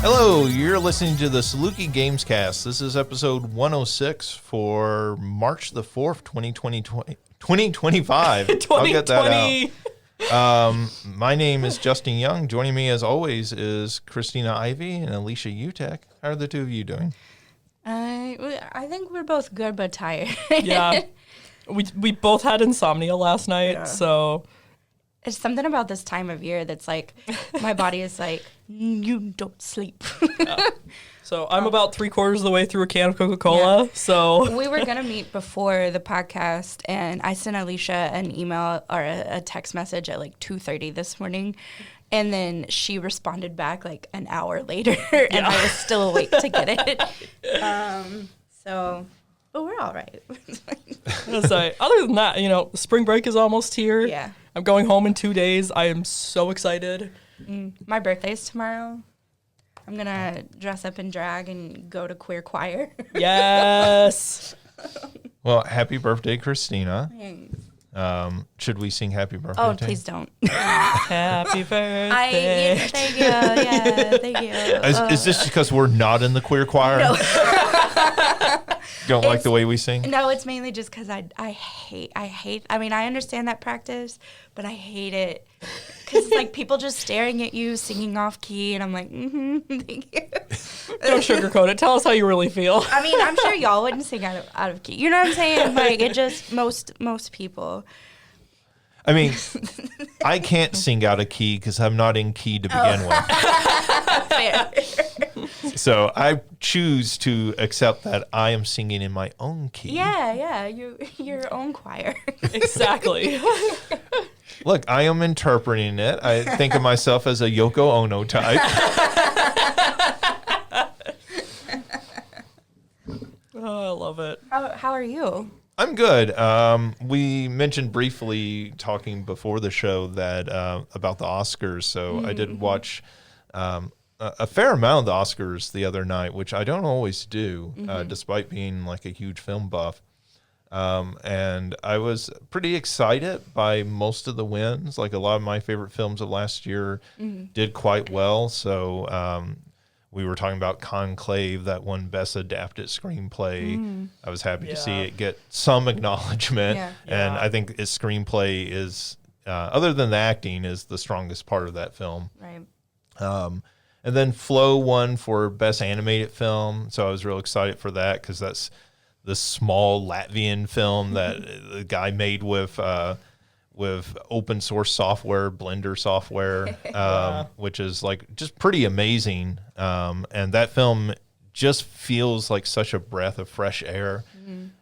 Hello, you're listening to the Saluki Gamescast. This is episode 106 for March the 4th, 2025. 2020. I'll get that out. My name is Justin Young. Joining me, as always, is Christina Ivey and Alicia Utecht. How are the two of you doing? I think we're both good but tired. Yeah. We both had insomnia last night, so... It's something about this time of year that's like, my body is like, you don't sleep. So I'm about 3/4 of the way through a can of Coca-Cola, so... We were going to meet before the podcast, and I sent Alicia an email or a text message at like 2:30 this morning, and then she responded back like an hour later, and I was still awake to get it. But we're all right. So, other than that, spring break is almost here. Yeah. I'm going home in 2 days. I am so excited. My birthday's tomorrow. I'm going to dress up in drag and go to queer choir. Yes. Well, happy birthday, Christina. Thanks. Should we sing happy birthday? Oh, please don't. Happy birthday. Thank you. Yeah, thank you. Is this because we're not in the queer choir? No. Don't like the way we sing? No, it's mainly just because I hate, I mean, I understand that practice, but I hate it. Because it's like people just staring at you, singing off key, and I'm like, thank you. Don't sugarcoat it. Tell us how you really feel. I mean, I'm sure y'all wouldn't sing out of key. You know what I'm saying? Like, it just, most people. I mean, I can't sing out of key because I'm not in key to begin with. Fair. So I choose to accept that I am singing in my own key. Yeah, your own choir. Exactly. Look, I am interpreting it. I think of myself as a Yoko Ono type. Oh, I love it. How are you? I'm good. We mentioned briefly talking before the show that about the Oscars. So I did watch a fair amount of the Oscars the other night, which I don't always do, despite being like a huge film buff. And I was pretty excited by most of the wins. Like a lot of my favorite films of last year did quite well. So we were talking about Conclave, that won Best Adapted Screenplay. I was happy to see it get some acknowledgement. Yeah. And I think its screenplay is, other than the acting, is the strongest part of that film. Right. And then Flow won for Best Animated Film. So I was real excited for that because that's the small Latvian film that the guy made with open source software, Blender software, which is like just pretty amazing. And that film just feels like such a breath of fresh air.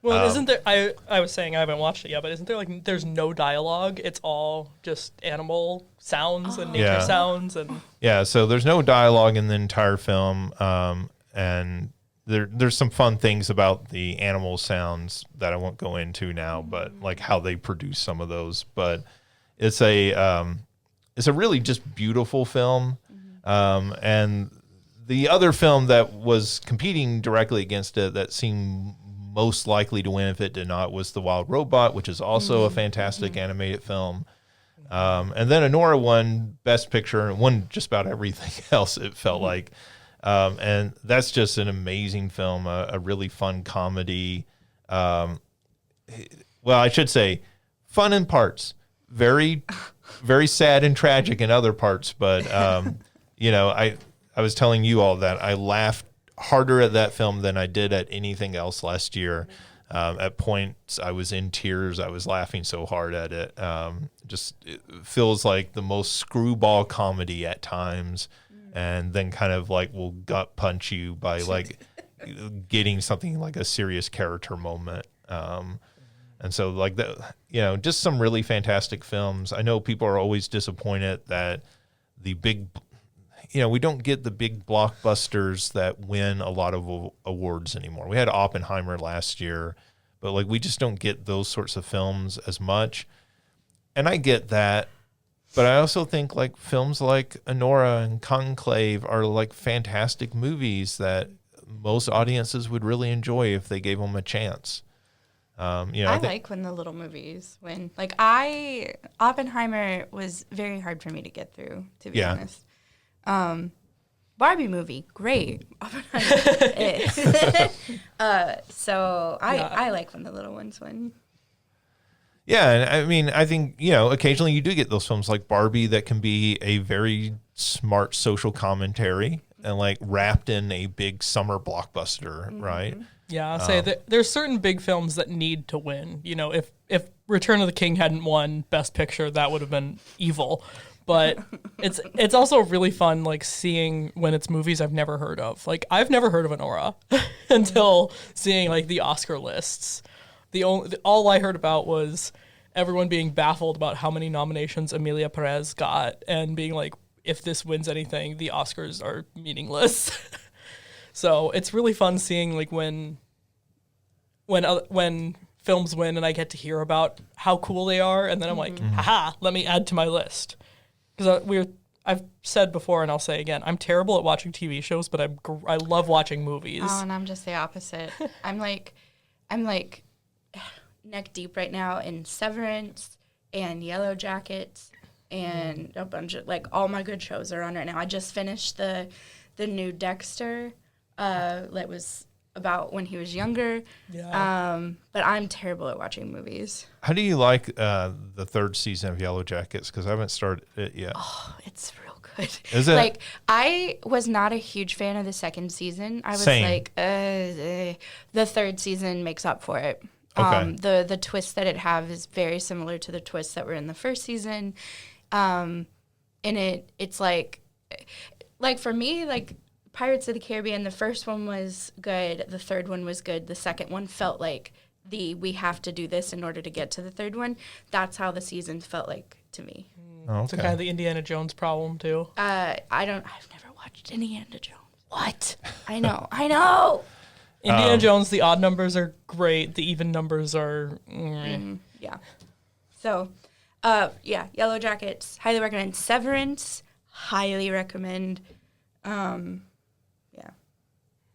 Well, isn't there, I was saying I haven't watched it yet, but isn't there like, there's no dialogue? It's all just animal sounds and nature sounds. And yeah, so there's no dialogue in the entire film. And there's some fun things about the animal sounds that I won't go into now, but like how they produce some of those. But it's a really just beautiful film. And the other film that was competing directly against it that seemed most likely to win if it did not was The Wild Robot, which is also a fantastic animated film. And then Anora won Best Picture and won just about everything else, it felt like. And that's just an amazing film, a really fun comedy. Well, I should say fun in parts, very, very sad and tragic in other parts. But, I was telling you all that I laughed harder at that film than I did at anything else last year. At points, I was in tears. I was laughing so hard at it. It feels like the most screwball comedy at times. And then kind of like will gut punch you by like getting something like a serious character moment. And so like that, just some really fantastic films. I know people are always disappointed that the big, we don't get the big blockbusters that win a lot of awards anymore. We had Oppenheimer last year, but like we just don't get those sorts of films as much. And I get that. But I also think like films like Anora and Conclave are like fantastic movies that most audiences would really enjoy if they gave them a chance. I like when the little movies win. Like Oppenheimer was very hard for me to get through, to be honest. Barbie movie, great. So I like when the little ones win. Yeah, and I mean, I think, occasionally you do get those films like Barbie that can be a very smart social commentary and like wrapped in a big summer blockbuster, right? Yeah, I'll say that there's certain big films that need to win. If Return of the King hadn't won Best Picture, that would have been evil. But it's also really fun, like, seeing when it's movies I've never heard of. Like, I've never heard of Anora until seeing, like, the Oscar lists. All I heard about was everyone being baffled about how many nominations Emilia Perez got and being like, if this wins anything, the Oscars are meaningless. So it's really fun seeing, like, when films win and I get to hear about how cool they are, and then I'm like, haha, let me add to my list. Because I've said before and I'll say again, I'm terrible at watching TV shows, but I love watching movies. Oh, and I'm just the opposite. I'm like neck deep right now in Severance and Yellow Jackets and a bunch of, like, all my good shows are on right now. I just finished the new Dexter that was about when he was younger. Yeah. But I'm terrible at watching movies. How do you like the third season of Yellow Jackets? Because I haven't started it yet. Oh, it's real good. Is it? Like, I was not a huge fan of the second season. I was Same. like, the third season makes up for it. Okay. The twist that it have is very similar to the twists that were in the first season. And it's like for me, like, Pirates of the Caribbean, the first one was good, the third one was good, the second one felt like we have to do this in order to get to the third one. That's how the seasons felt like to me. Oh, It's okay. kind of the Indiana Jones problem too. I've never watched Indiana Jones. What? I know. Indiana Jones, the odd numbers are great. The even numbers are... Yeah. So, Yellow Jackets, highly recommend. Severance, highly recommend.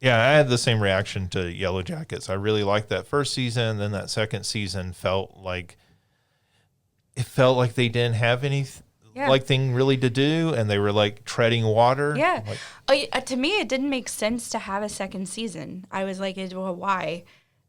Yeah, I had the same reaction to Yellow Jackets. I really liked that first season. Then that second season felt like they didn't have thing really to do, and they were like treading water. Yeah. Like, To me, it didn't make sense to have a second season. I was like, well, why?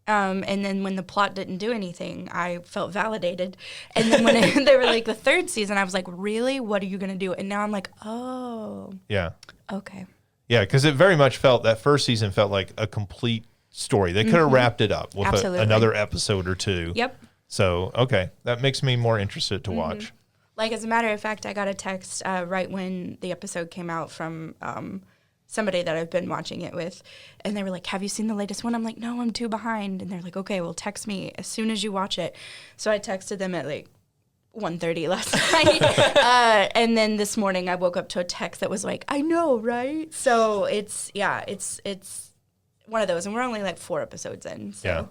And then when the plot didn't do anything, I felt validated. And then when they were like the third season, I was like, really? What are you going to do? And now I'm like, oh. yeah. Okay. Yeah, because it very much that first season felt like a complete story. They could have wrapped it up with another episode or two. Yep. So, okay, that makes me more interested to watch. Like, as a matter of fact, I got a text right when the episode came out from somebody that I've been watching it with, and they were like, have you seen the latest one? I'm like, no, I'm too behind. And they're like, okay, well, text me as soon as you watch it. So I texted them at like 1:30 last night. And then this morning I woke up to a text that was like, I know, right? So it's one of those, and we're only like 4 episodes in. So. Yeah.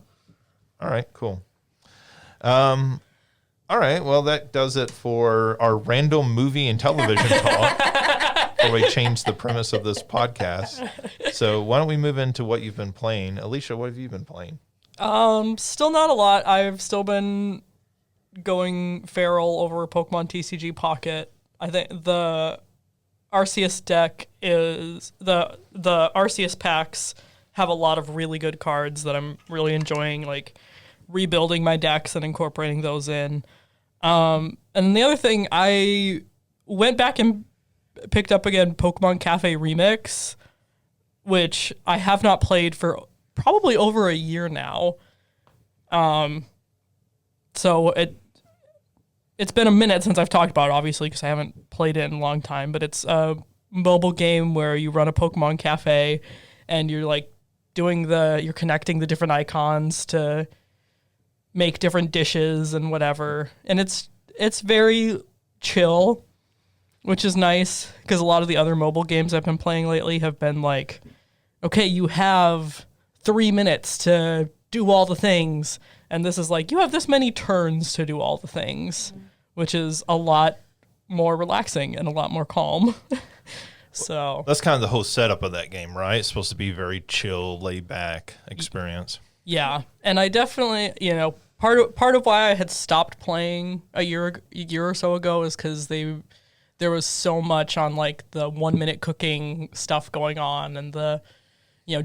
All right, cool. All right, well, that does it for our random movie and television talk. Before we change the premise of this podcast. So why don't we move into what you've been playing? Alicia, what have you been playing? Still not a lot. I've still been going feral over Pokemon TCG Pocket. I think the Arceus deck is the Arceus packs have a lot of really good cards that I'm really enjoying, like rebuilding my decks and incorporating those in. And the other thing, I went back and picked up again Pokemon Cafe Remix, which I have not played for probably over a year now. So it's been a minute since I've talked about it, obviously, because I haven't played it in a long time, but it's a mobile game where you run a Pokemon Cafe and you're like you're connecting the different icons to make different dishes and whatever. And it's very chill, which is nice, because a lot of the other mobile games I've been playing lately have been like, okay, you have 3 minutes to do all the things. And this is like, you have this many turns to do all the things, which is a lot more relaxing and a lot more calm. So that's kind of the whole setup of that game, right? It's supposed to be very chill, laid back experience. Yeah. And I definitely, part of why I had stopped playing a year or so ago is because they there was so much on like the 1 minute cooking stuff going on and the,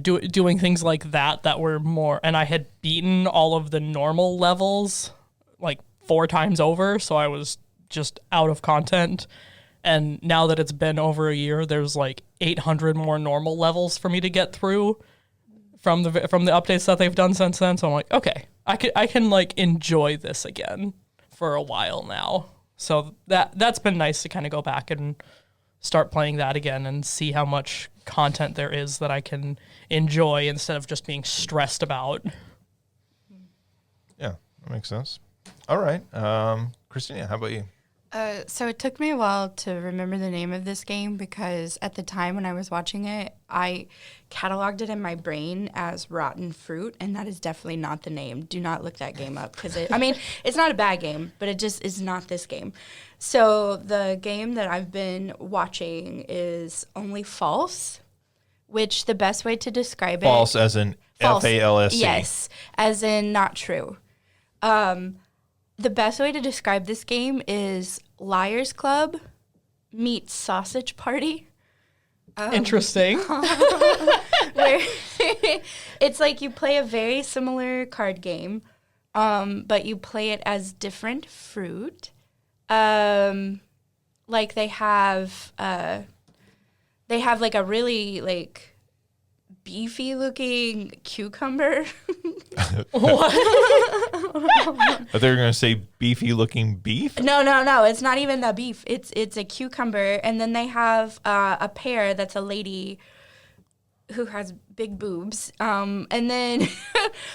doing things like that were more, and I had beaten all of the normal levels like 4 times over. So I was just out of content. And now that it's been over a year, there's like 800 more normal levels for me to get through from the updates that they've done since then. So I'm like, okay, I can like enjoy this again for a while now. So that's been nice to kind of go back and start playing that again and see how much content there is that I can enjoy instead of just being stressed about. Yeah, that makes sense. All right. Christina, how about you? So it took me a while to remember the name of this game because at the time when I was watching it, I cataloged it in my brain as Rotten Fruit, and that is definitely not the name. Do not look that game up because it's not a bad game, but it just is not this game. So the game that I've been watching is Only False, which the best way to describe False as in false, False. Yes, as in not true. The best way to describe this game is Liars Club meets Sausage Party. Interesting. Where it's like you play a very similar card game, but you play it as different fruit. Like they have like a really like beefy looking cucumber. What? But they're going to say beefy looking beef? No. It's not even the beef. It's a cucumber. And then they have a pear that's a lady who has big boobs. And then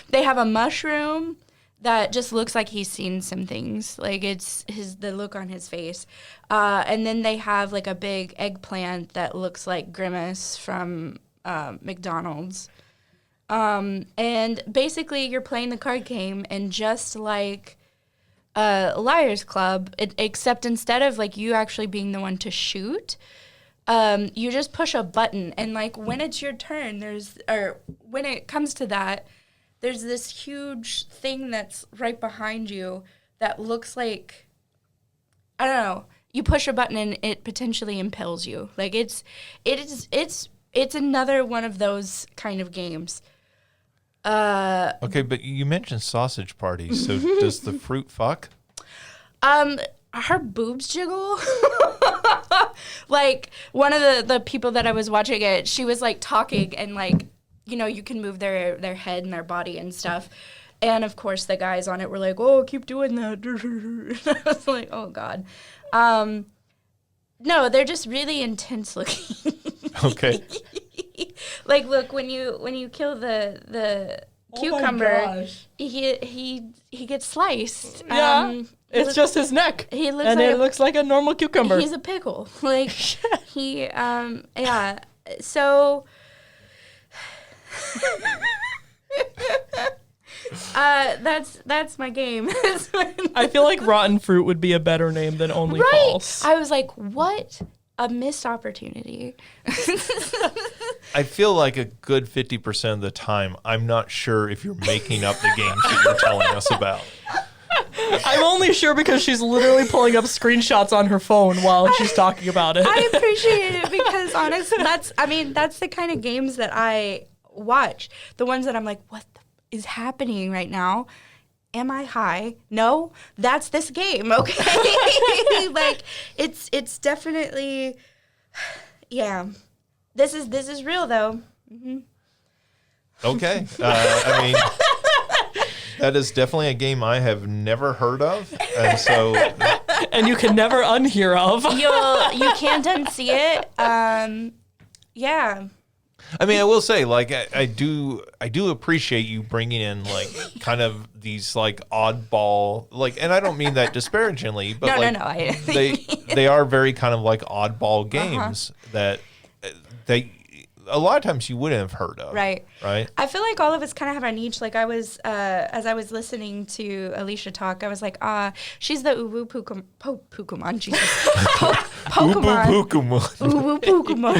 they have a mushroom that just looks like he's seen some things. Like it's the look on his face. And then they have like a big eggplant that looks like Grimace from McDonald's. And basically you're playing the card game, and just like Liars Club, except instead of like you actually being the one to shoot, you just push a button, and like when it's your turn, when it comes to that, there's this huge thing that's right behind you that looks like, I don't know, you push a button and it potentially impales you. Like it's another one of those kind of games. Okay, but you mentioned sausage parties, so does the fruit fuck? Her boobs jiggle. Like one of the people that I was watching it, she was like talking and like, you can move their head and their body and stuff. And of course the guys on it were like, oh, keep doing that. I was like, oh God. No, they're just really intense looking. Okay. Like, look, when you kill the cucumber, he gets sliced. Yeah, it's just his neck. He looks and like it looks like a normal cucumber. He's a pickle. Like he, yeah. So. That's my game. I feel like Rotten Fruit would be a better name than Only False. I was like, what a missed opportunity. I feel like a good 50% of the time, I'm not sure if you're making up the games that you're telling us about. I'm only sure because she's literally pulling up screenshots on her phone while she's talking about it. I appreciate it because honestly, that's the kind of games that I watch. The ones that I'm like, what is happening right now? Am I high? No, that's this game. Okay, like it's definitely, yeah. This is real though. Mm-hmm. Okay, I mean, that is definitely a game I have never heard of, and so and you can never unhear of. You can't unsee it. Yeah. I mean, I will say, like, I do appreciate you bringing in, like, kind of these, like, oddball, like, and I don't mean that disparagingly, but, they are very kind of, like, oddball games that a lot of times you wouldn't have heard of. Right. Right? I feel like all of us kind of have our niche. Like I was, as I was listening to Alicia talk, I was like, she's the Uwu Pokemon. Jesus. Pokemon. Uwu Pokemon.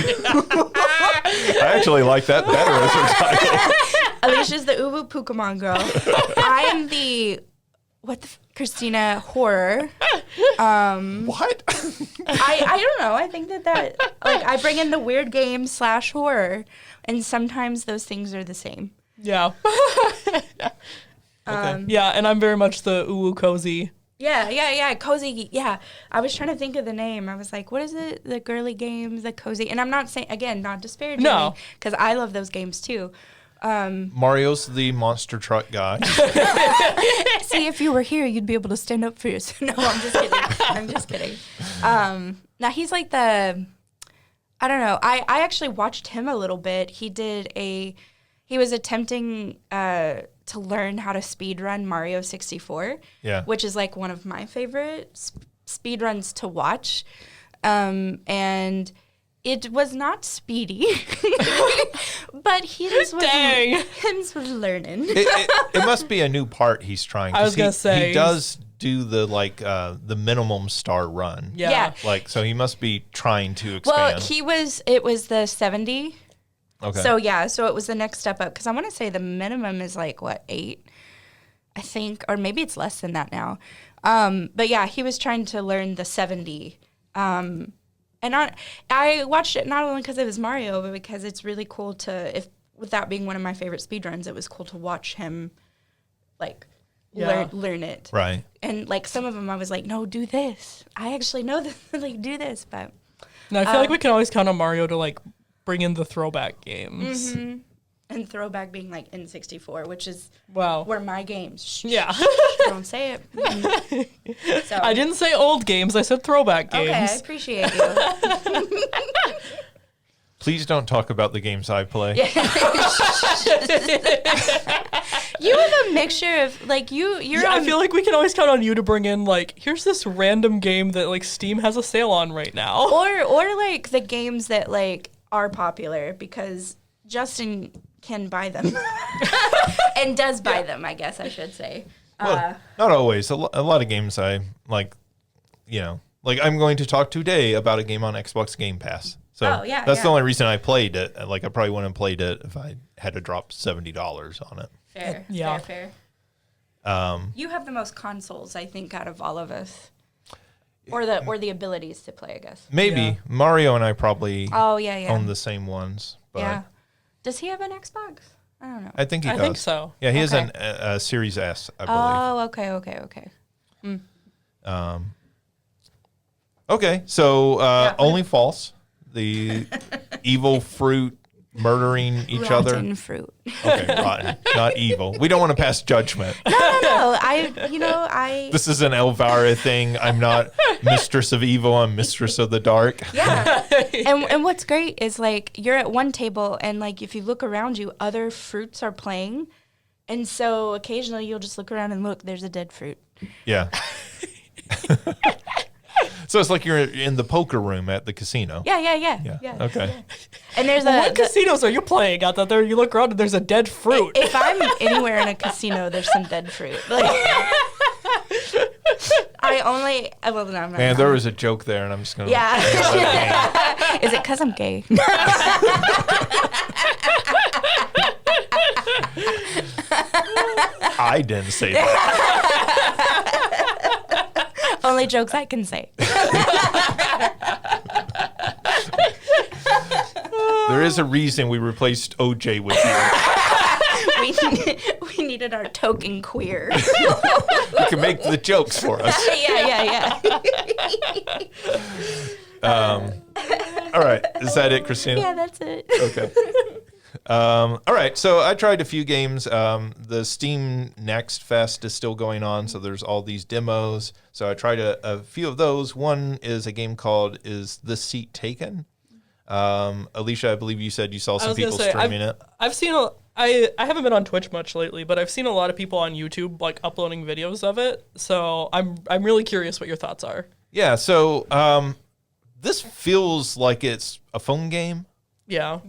I actually like that better as her title. Alicia's the Uwu Pokemon girl. I am the Christina horror. What? I don't know. I think that like I bring in the weird game / horror, and sometimes those things are the same. Yeah. Okay. Yeah, and I'm very much the ooh cozy. Yeah, cozy. Yeah, I was trying to think of the name. I was like, what is it? The girly games, the cozy. And I'm not saying, again, not disparaging. No. Because I love those games too. Mario's the monster truck guy. See, if you were here, you'd be able to stand up for yourself. No, I'm just kidding. Now he's like I don't know. I actually watched him a little bit. He was attempting to learn how to speed run Mario 64. Yeah. Which is like one of my favorite speed runs to watch. And it was not speedy, but he was learning. It must be a new part he's trying. I was gonna say he does do the the minimum star run. Yeah. Like, so he must be trying to expand. Well, it was the 70. Okay. So it was the next step up, because I want to say the minimum is like, what, 8, I think, or maybe it's less than that now. But yeah, he was trying to learn the 70. And I watched it not only because it was Mario, but because it's really cool with that being one of my favorite speedruns, it was cool to watch him learn it. Right. And like some of them I was like, no, do this. I actually know this, like do this, but. No, I feel like we can always count on Mario to like bring in the throwback games. Mm-hmm. And throwback being like N64, which is where my games. Yeah. Don't say it. So. I didn't say old games. I said throwback games. Okay, I appreciate you. Please don't talk about the games I play. You have a mixture of like you're. Yeah, I feel like we can always count on you to bring in like, here's this random game that like Steam has a sale on right now, or like the games that like are popular because Justin can buy them and does buy them, I guess I should say. Well, not always. A lot of games I like, like I'm going to talk today about a game on Xbox Game Pass. So that's the only reason I played it. Like I probably wouldn't have played it if I had to drop $70 on it. Fair. Yeah. Fair. You have the most consoles, I think, out of all of us. Or the abilities to play, I guess. Maybe. Yeah. Mario and I probably own own the same ones. But yeah. Does he have an Xbox? I don't know. I think he does. I think so. Yeah, he has a Series S, I believe. Oh, okay. Okay, so Only False, the evil fruit murdering each other. Rotten fruit. Okay, rotten, not evil. We don't want to pass judgment. No. I. This is an Elvira thing. I'm not mistress of evil. I'm mistress of the dark. Yeah. And what's great is like you're at one table and like if you look around you, other fruits are playing, and so occasionally you'll just look around and look. There's a dead fruit. Yeah. So it's like you're in the poker room at the casino. Yeah. Okay. Yeah. And there's What casinos are you playing at that there? You look around and there's a dead fruit. If I'm anywhere in a casino, there's some dead fruit. Like, I only. Well, no, I'm not. Man, there was a joke there, and I'm just gonna. Yeah. Is it because I'm gay? I didn't say that. Only jokes I can say. There is a reason we replaced OJ with you. We needed our token queer. You can make the jokes for us. Yeah. All right. Is that it, Christina? Yeah, that's it. Okay. All right. So I tried a few games. The Steam Next Fest is still going on, so there's all these demos. So I tried a few of those. One is a game called Is This Seat Taken? Alicia, I believe you said you saw some people streaming it. I've seen I haven't been on Twitch much lately, but I've seen a lot of people on YouTube like uploading videos of it. So I'm really curious what your thoughts are. Yeah. So this feels like it's a phone game. Yeah.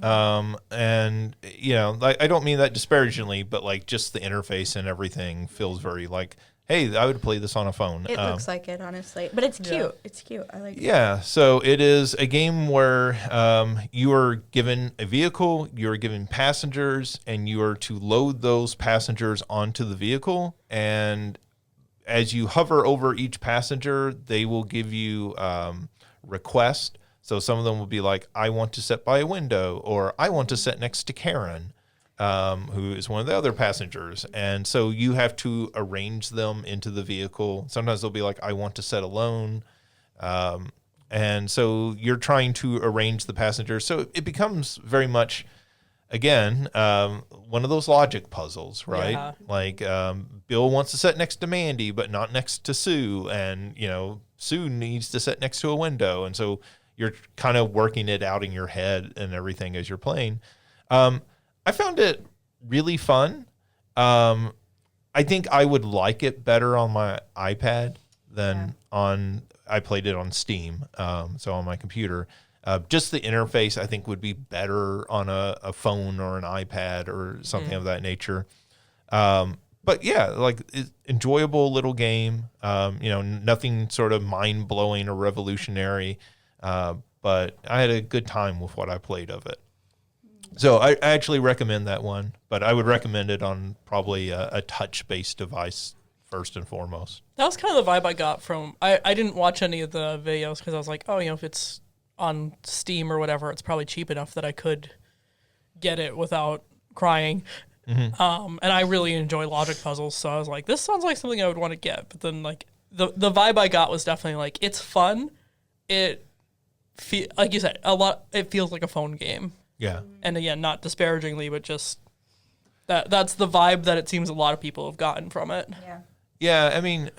And like I don't mean that disparagingly, but like just the interface and everything feels very like, hey, I would play this on a phone. It looks like it, honestly, but it's cute. Yeah. It's cute. I like it. Yeah. So it is a game where you are given a vehicle, you are given passengers, and you are to load those passengers onto the vehicle. And as you hover over each passenger, they will give you requests. So some of them will be like, I want to sit by a window, or I want to sit next to Karen, who is one of the other passengers. And so you have to arrange them into the vehicle. Sometimes they'll be like, I want to sit alone. And so you're trying to arrange the passengers. So it becomes very much, again, one of those logic puzzles, right? Yeah. Like Bill wants to sit next to Mandy, but not next to Sue. And, Sue needs to sit next to a window. And so you're kind of working it out in your head and everything as you're playing. I found it really fun. I think I would like it better on my iPad than I played it on Steam, so on my computer. Just the interface, I think, would be better on a phone or an iPad or something of that nature. But yeah, like enjoyable little game. Nothing sort of mind blowing or revolutionary. But I had a good time with what I played of it. So I actually recommend that one, but I would recommend it on probably a touch-based device first and foremost. That was kind of the vibe I got from. I didn't watch any of the videos because I was like, if it's on Steam or whatever, it's probably cheap enough that I could get it without crying. And I really enjoy logic puzzles, so I was like, this sounds like something I would want to get. But then, like, the vibe I got was definitely like, it's fun. Like you said, it feels like a phone game. Yeah. And again, not disparagingly, but just that's the vibe that it seems a lot of people have gotten from it. Yeah. Yeah, I mean,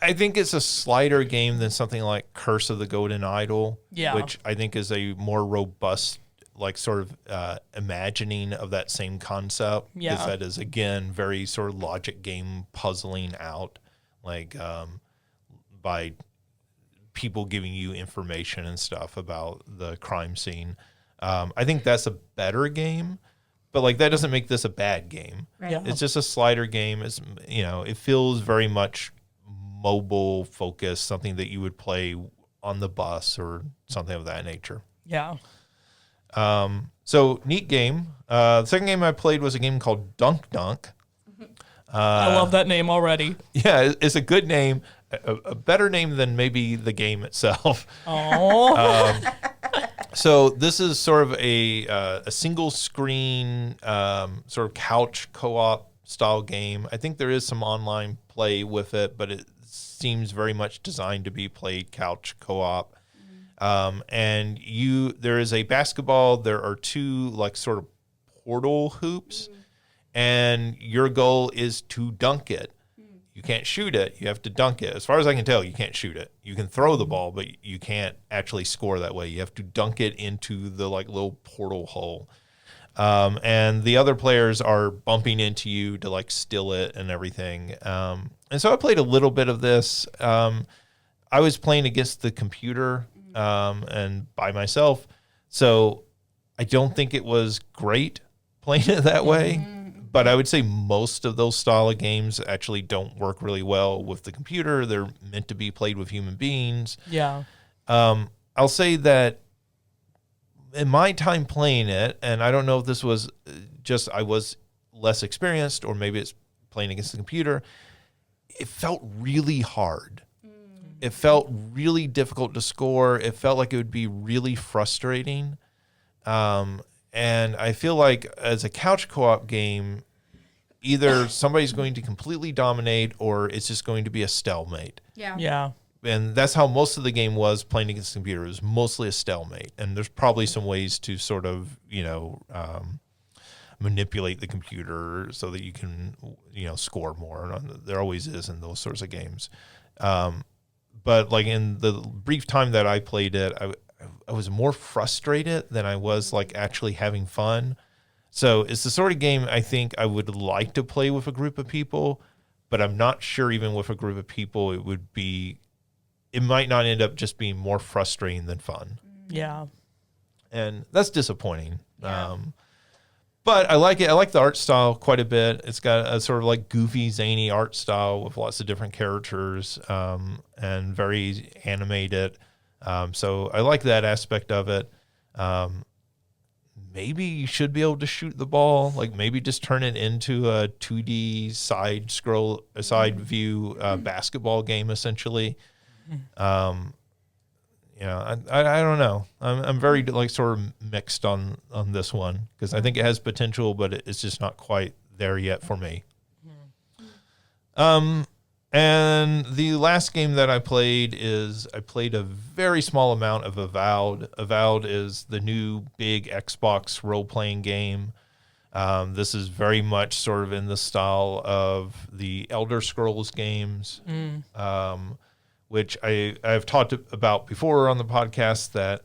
I think it's a slighter game than something like Curse of the Golden Idol, which I think is a more robust, like, sort of imagining of that same concept. Yeah. Because that is, again, very sort of logic game puzzling out, like, by people giving you information and stuff about the crime scene. I think that's a better game, but like that doesn't make this a bad game. Right. Yeah. It's just a slider game. It's it feels very much mobile focused, something that you would play on the bus or something of that nature. Yeah. So neat game. The second game I played was a game called Dunk Dunk. I love that name already. Yeah, it's a good name, a better name than maybe the game itself. Oh. So this is sort of a single screen sort of couch co-op style game. I think there is some online play with it, but it seems very much designed to be played couch co-op. And there is a basketball. There are two like sort of portal hoops, and your goal is to dunk it. You can't shoot it. You have to dunk it. As far as I can tell, you can't shoot it. You can throw the ball, but you can't actually score that way. You have to dunk it into the like little portal hole. And the other players are bumping into you to like steal it and everything. And so I played a little bit of this. I was playing against the computer and by myself. So I don't think it was great playing it that way. But I would say most of those style of games actually don't work really well with the computer. They're meant to be played with human beings. Yeah. I'll say that in my time playing it, and I don't know if this was just I was less experienced or maybe it's playing against the computer, it felt really hard. It felt really difficult to score. It felt like it would be really frustrating. And I feel like as a couch co-op game, either somebody's going to completely dominate or it's just going to be a stalemate. Yeah. Yeah. And that's how most of the game was playing against the computer. It was mostly a stalemate. And there's probably some ways to sort of, manipulate the computer so that you can, score more. There always is in those sorts of games. But like in the brief time that I played it, I was more frustrated than I was like actually having fun. So it's the sort of game I think I would like to play with a group of people, but I'm not sure even with a group of people it might not end up just being more frustrating than fun. Yeah. And that's disappointing. Yeah. But I like it. I like the art style quite a bit. It's got a sort of like goofy, zany art style with lots of different characters and very animated. So I like that aspect of it. maybe you should be able to shoot the ball. Like maybe just turn it into a 2D side view basketball game essentially. I don't know. I'm very like sort of mixed on this one because I think it has potential, but it's just not quite there yet for me. And the last game that I played a very small amount of Avowed. Avowed is the new big Xbox role-playing game. This is very much sort of in the style of the Elder Scrolls games, which I've talked about before on the podcast that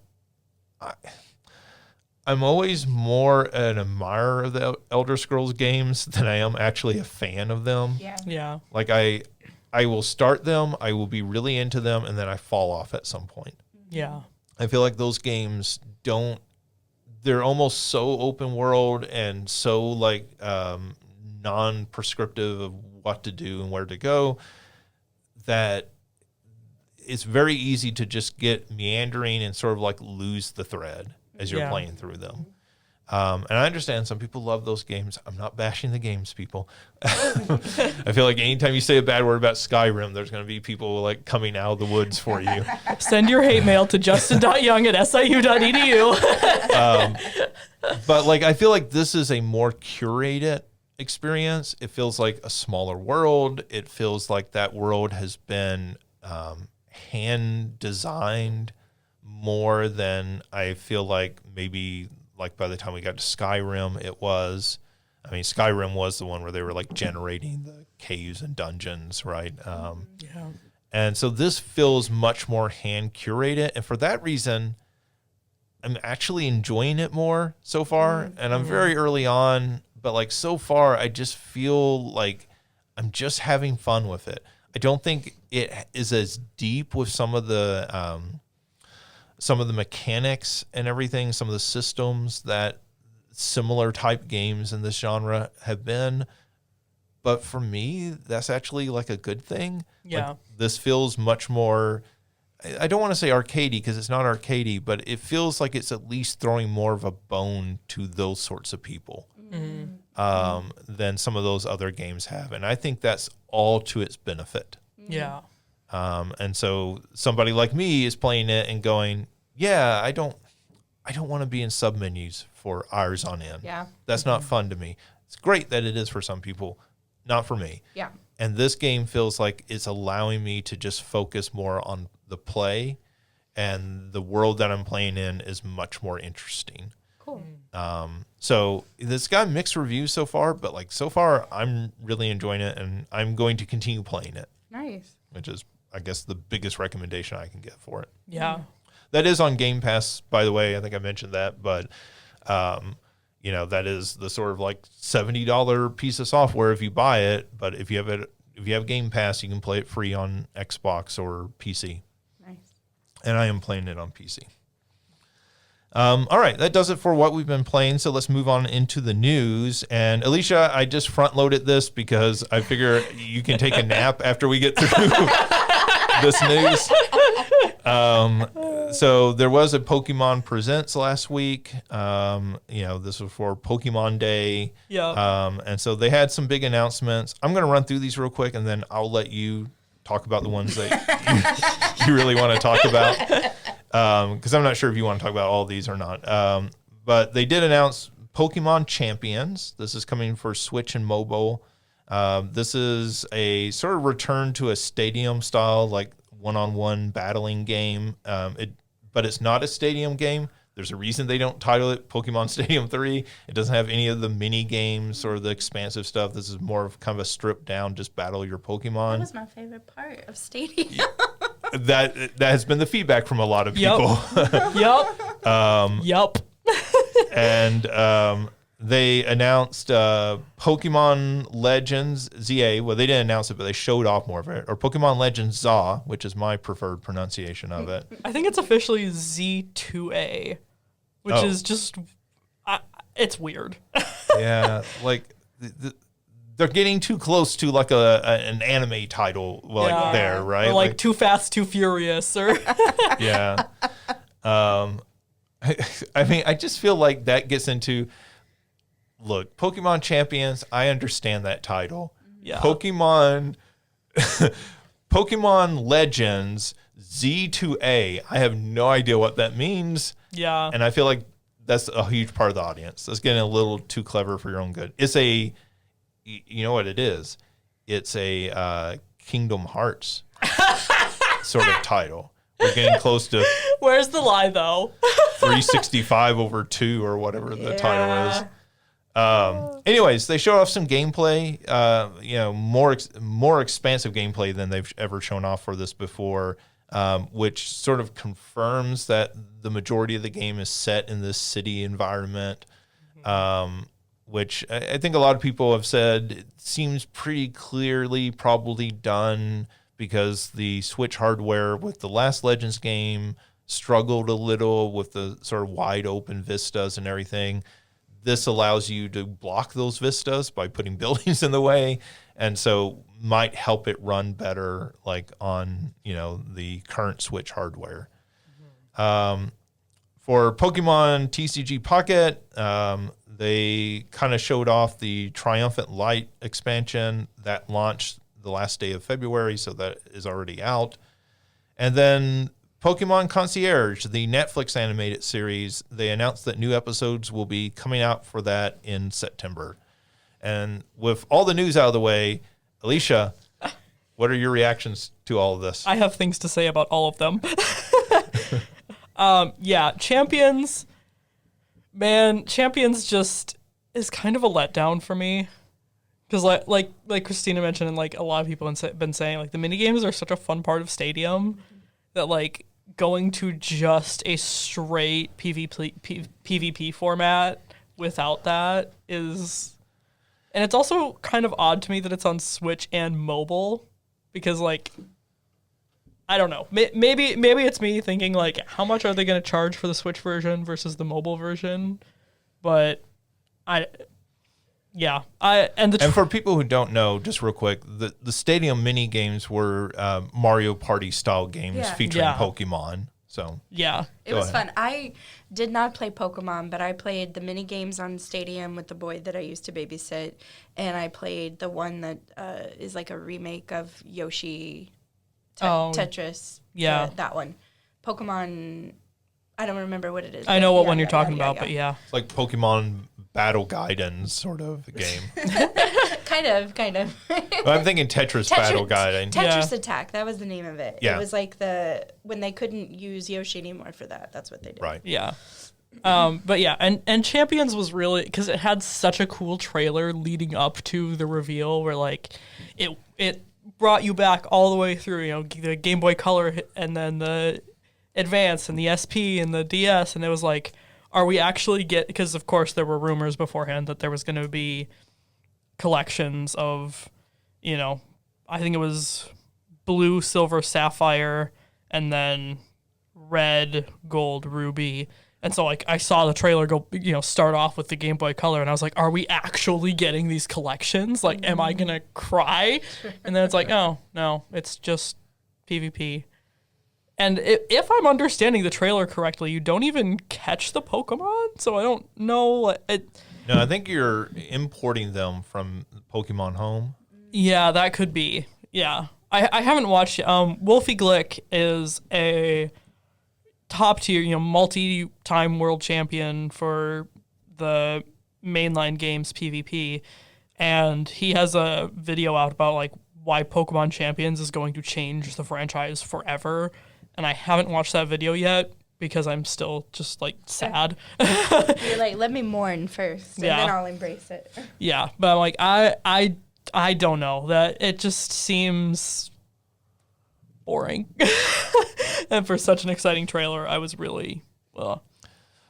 I'm always more an admirer of the Elder Scrolls games than I am actually a fan of them. Yeah. Like I will start them, I will be really into them, and then I fall off at some point. Yeah. I feel like those games they're almost so open world and so like non-prescriptive of what to do and where to go that it's very easy to just get meandering and sort of like lose the thread as you're playing through them. And I understand some people love those games. I'm not bashing the games, people. I feel like anytime you say a bad word about Skyrim, there's going to be people like coming out of the woods for you. Send your hate mail to justin.young@siu.edu. But like, I feel like this is a more curated experience. It feels like a smaller world. It feels like that world has been hand designed more than I feel like maybe like by the time we got to Skyrim, Skyrim was the one where they were like generating the caves and dungeons, right? And so this feels much more hand curated. And for that reason, I'm actually enjoying it more so far. And I'm very early on, but like so far, I just feel like I'm just having fun with it. I don't think it is as deep with some of the mechanics and everything, some of the systems that similar type games in this genre have been. But for me, that's actually like a good thing. Yeah. Like, this feels much more, I don't want to say arcadey because it's not arcadey, but it feels like it's at least throwing more of a bone to those sorts of people than some of those other games have. And I think that's all to its benefit. Yeah. And so somebody like me is playing it and going, yeah, I don't want to be in submenus for hours on end. Yeah. That's not fun to me. It's great that it is for some people, not for me. Yeah. And this game feels like it's allowing me to just focus more on the play, and the world that I'm playing in is much more interesting. Cool. So this got mixed reviews so far, but like so far I'm really enjoying it, and I'm going to continue playing it. Nice. Which is, I guess, the biggest recommendation I can get for it. Yeah. That is on Game Pass, by the way. I think I mentioned that, but that is the sort of like $70 piece of software if you buy it. But if you have Game Pass, you can play it free on Xbox or PC. Nice. And I am playing it on PC. All right, that does it for what we've been playing. So let's move on into the news. And Alicia, I just front loaded this because I figure you can take a nap after we get through this news. So there was a Pokemon Presents last week. This was for Pokemon Day. Yeah. And so they had some big announcements. I'm going to run through these real quick, and then I'll let you talk about the ones that you really want to talk about. Because I'm not sure if you want to talk about all these or not. But they did announce Pokemon Champions. This is coming for Switch and mobile. This is a sort of return to a stadium style, like one-on-one battling game. But it's not a stadium game. There's a reason they don't title it Pokemon Stadium 3. It doesn't have any of the mini games or the expansive stuff. This is more of kind of a stripped down, just battle your Pokemon. That was my favorite part of Stadium. That has been the feedback from a lot of people. Yup. And they announced Pokemon Legends ZA. Well, they didn't announce it, but they showed off more of it. Or Pokemon Legends ZA, which is my preferred pronunciation of it. I think it's officially Z2A, which is just, it's weird. Yeah, like they're getting too close to like an anime title, there, right? Or like Too Fast, Too Furious, or yeah. I mean, I just feel like that gets into, look, Pokemon Champions, I understand that title. Yeah. Pokemon Legends Z2A, I have no idea what that means. Yeah. And I feel like that's a huge part of the audience. That's getting a little too clever for your own good. It's you know what it is? It's a Kingdom Hearts sort of title. We're getting close to Where's the lie, though? 365/2 or whatever the title is. Anyways, they showed off some gameplay, more expansive gameplay than they've ever shown off for this before, which sort of confirms that the majority of the game is set in this city environment, which I think a lot of people have said it seems pretty clearly probably done because the Switch hardware with the last Legends game struggled a little with the sort of wide open vistas and everything. This allows you to block those vistas by putting buildings in the way, and so might help it run better like on, the current Switch hardware. For Pokemon TCG Pocket, they kind of showed off the Triumphant Light expansion that launched the last day of February, so that is already out. And then Pokemon Concierge, the Netflix animated series, they announced that new episodes will be coming out for that in September. And with all the news out of the way, Alicia, what are your reactions to all of this? I have things to say about all of them. Champions. Man, Champions just is kind of a letdown for me. Because like Christina mentioned, and like a lot of people have been saying, like the minigames are such a fun part of Stadium that like going to just a straight PvP format without that is... And it's also kind of odd to me that it's on Switch and mobile because like, I don't know. Maybe it's me thinking like, how much are they going to charge for the Switch version versus the mobile version? But and for people who don't know, just real quick, the Stadium mini games were Mario Party style games featuring Pokemon. So it was fun. I did not play Pokemon, but I played the mini games on Stadium with the boy that I used to babysit, and I played the one that is like a remake of Yoshi Tetris. Yeah, that one. Pokemon. I don't remember what it is. I know what one you're talking about, but yeah. It's like Pokemon Battle Guidance sort of game. kind of. Well, I'm thinking Tetris Battle Guidance. Tetris Attack, that was the name of it. Yeah. It was like when they couldn't use Yoshi anymore for that. That's what they did. Right. Yeah. But yeah, and Champions was really, because it had such a cool trailer leading up to the reveal where like it brought you back all the way through, the Game Boy Color and then the Advance and the SP and the DS, and it was like, are we actually because of course there were rumors beforehand that there was going to be collections of, I think it was blue, silver, sapphire, and then red, gold, ruby. And so like I saw the trailer go, start off with the Game Boy Color, and I was like, are we actually getting these collections? Like, am I going to cry? And then it's like, oh, no, it's just PvP. And if I'm understanding the trailer correctly, you don't even catch the Pokemon, so I don't know. No, I think you're importing them from Pokemon Home. Yeah, that could be. Yeah. I haven't watched Wolfie Glick is a top tier, multi-time world champion for the mainline games PvP, and he has a video out about like why Pokemon Champions is going to change the franchise forever. And I haven't watched that video yet because I'm still just like sad. You're like, let me mourn first, and then I'll embrace it. Yeah, but I'm like, I don't know, that it just seems boring. And for such an exciting trailer, I was really well,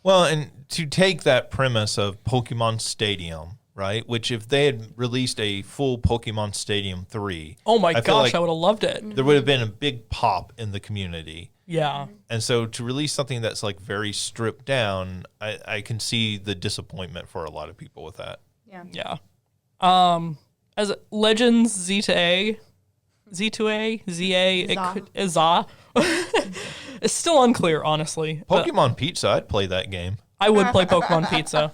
and to take that premise of Pokemon Stadium, right? Which if they had released a full Pokemon Stadium 3, oh my gosh, I would have loved it. There would have been a big pop in the community. Yeah. And so to release something that's like very stripped down, I can see the disappointment for a lot of people with that. Yeah. Yeah. As Legends Z2A, ZA, ZA. ZA, It's still unclear, honestly. Pokemon Pizza, I'd play that game. I would play Pokemon Pizza.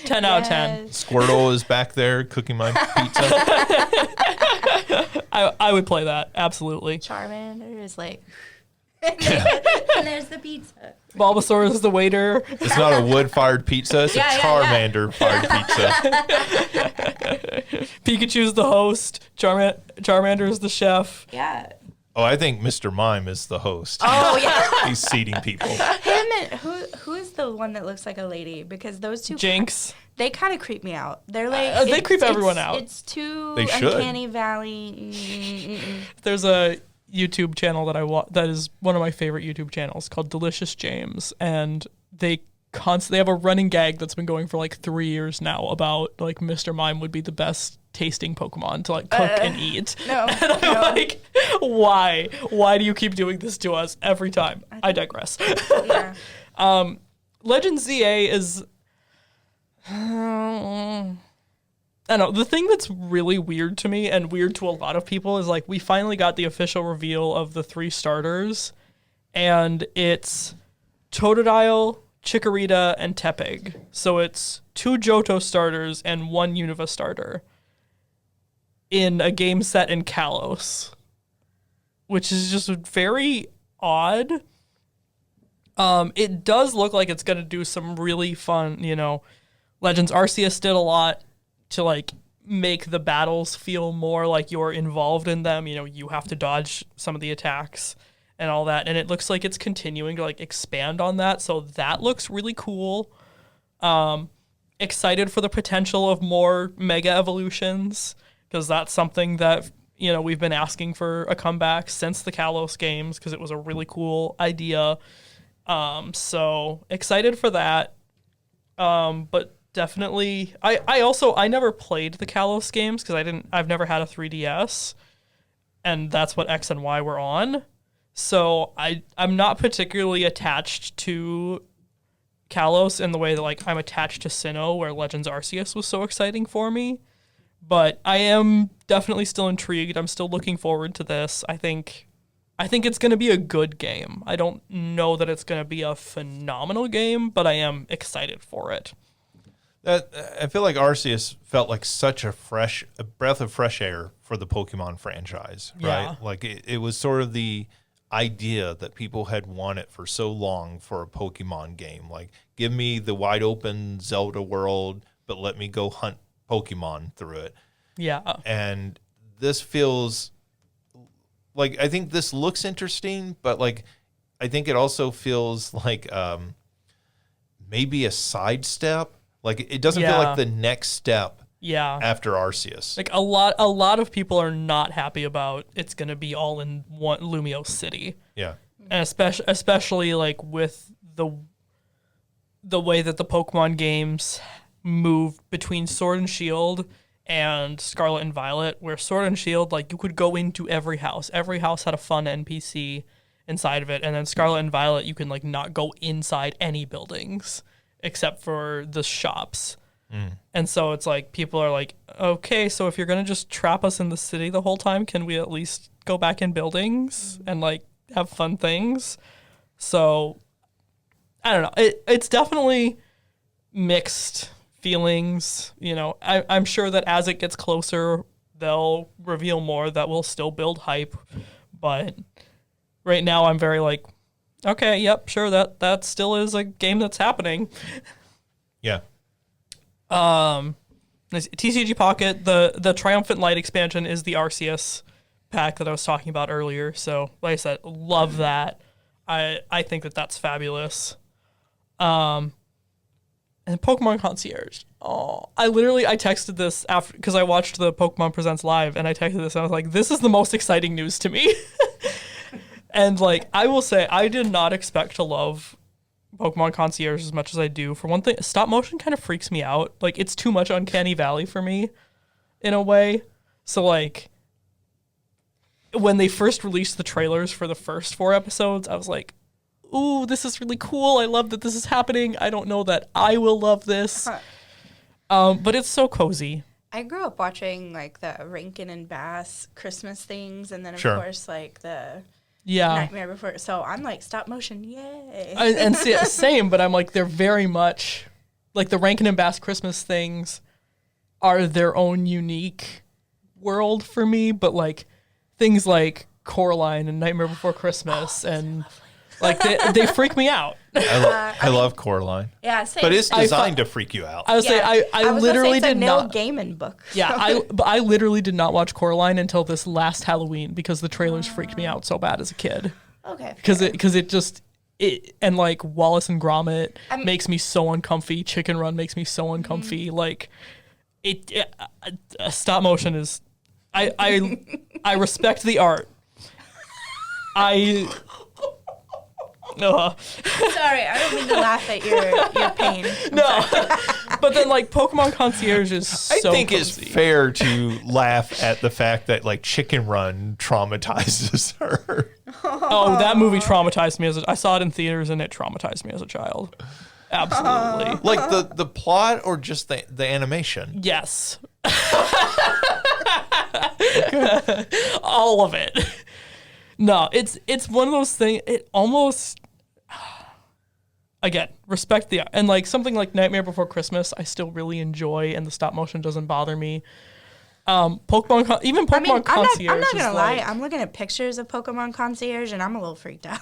10 out of 10. Squirtle is back there cooking my pizza. I would play that, absolutely. Charmander is like, and there's the pizza. Bulbasaur is the waiter. It's not a wood-fired pizza. It's a Charmander-fired pizza. Pikachu's the host. Charmander is the chef. Yeah. Oh, I think Mr. Mime is the host. Oh, yeah. He's seating people. Him and who is the one that looks like a lady? Because those two... Jinx. They kind of creep me out. They're like... they creep everyone out. It's too They should. Uncanny Valley. There's a YouTube channel that I watch that is one of my favorite YouTube channels called Delicious James, and they have a running gag that's been going for like 3 years now about like Mr. Mime would be the best tasting Pokemon to like cook and eat. No. And I'm like, why? Why do you keep doing this to us every time? I digress. Yeah. Legend ZA is I don't know. The thing that's really weird to me and weird to a lot of people is like we finally got the official reveal of the 3 starters, and it's Totodile, Chikorita, and Tepig. So it's 2 Johto starters and 1 Unova starter in a game set in Kalos, which is just very odd. It does look like it's going to do some really fun, Legends Arceus did a lot to like make the battles feel more like you're involved in them. You have to dodge some of the attacks and all that. And it looks like it's continuing to like expand on that. So that looks really cool. Excited for the potential of more mega evolutions, because that's something that, we've been asking for a comeback since the Kalos games, because it was a really cool idea. So excited for that. But definitely, I never played the Kalos games because I've never had a 3DS, and that's what X and Y were on. So I'm not particularly attached to Kalos in the way that like I'm attached to Sinnoh, where Legends Arceus was so exciting for me. But I am definitely still intrigued. I'm still looking forward to this. I think it's going to be a good game. I don't know that it's going to be a phenomenal game, but I am excited for it. I feel like Arceus felt like such a breath of fresh air for the Pokemon franchise, right? Yeah. Like it was sort of the idea that people had wanted for so long for a Pokemon game. Like, give me the wide open Zelda world, but let me go hunt Pokemon through it. Yeah. And this feels like, I think this looks interesting, but like, I think it also feels like maybe a sidestep. Like, it doesn't feel like the next step after Arceus. Like, a lot of people are not happy about it's going to be all in one Lumio City. Yeah. And especially like with the way that the Pokemon games move between Sword and Shield and Scarlet and Violet, where Sword and Shield, like, you could go into every house. Every house had a fun NPC inside of it. And then Scarlet and Violet, you can like not go inside any buildings except for the shops. And so it's like, people are like, okay, so if you're going to just trap us in the city the whole time, can we at least go back in buildings and like have fun things? So I don't know. It's definitely mixed feelings. I'm sure that as it gets closer, they'll reveal more that will still build hype. But right now I'm very like, okay, yep, sure, that still is a game that's happening. Yeah. TCG Pocket, the Triumphant Light expansion is the Arceus pack that I was talking about earlier. So, like I said, love that. I think that's fabulous. And Pokemon Concierge. Oh, I texted this after, because I watched the Pokemon Presents Live, and I texted this and I was like, this is the most exciting news to me. And like, I will say, I did not expect to love Pokemon Concierge as much as I do. For one thing, stop motion kind of freaks me out. Like, it's too much Uncanny Valley for me in a way. So like, when they first released the trailers for the first 4 episodes, I was like, ooh, this is really cool. I love that this is happening. I don't know that I will love this. But it's so cozy. I grew up watching like the Rankin and Bass Christmas things, and then of Sure. course like the Nightmare Before. So I'm like, stop motion, yay. And same, but I'm like, they're very much like the Rankin and Bass Christmas things are their own unique world for me, but like things like Coraline and Nightmare Before Christmas and like they freak me out. I love Coraline. Yeah, same. But it's designed to freak you out. I would say I literally did not. Gaiman book. Yeah, I literally did not watch Coraline until this last Halloween because the trailers freaked me out so bad as a kid. Okay. Because it just and like Wallace and Gromit makes me so uncomfy. Chicken Run makes me so uncomfy. Like stop motion is. I respect the art. Sorry, I don't mean to laugh at your pain. No, but then like Pokemon Concierge is so I think cozy. it's fair to laugh at the fact that like Chicken Run traumatizes her. Oh, that movie traumatized me I saw it in theaters and it traumatized me as a child. Absolutely. Like the plot or just the animation? Yes. All of it. No, it's one of those things. It almost, again, respect the, and like something like Nightmare Before Christmas, I still really enjoy, and the stop motion doesn't bother me. Pokemon Concierge. I'm not gonna lie. I'm looking at pictures of Pokemon Concierge, and I'm a little freaked out.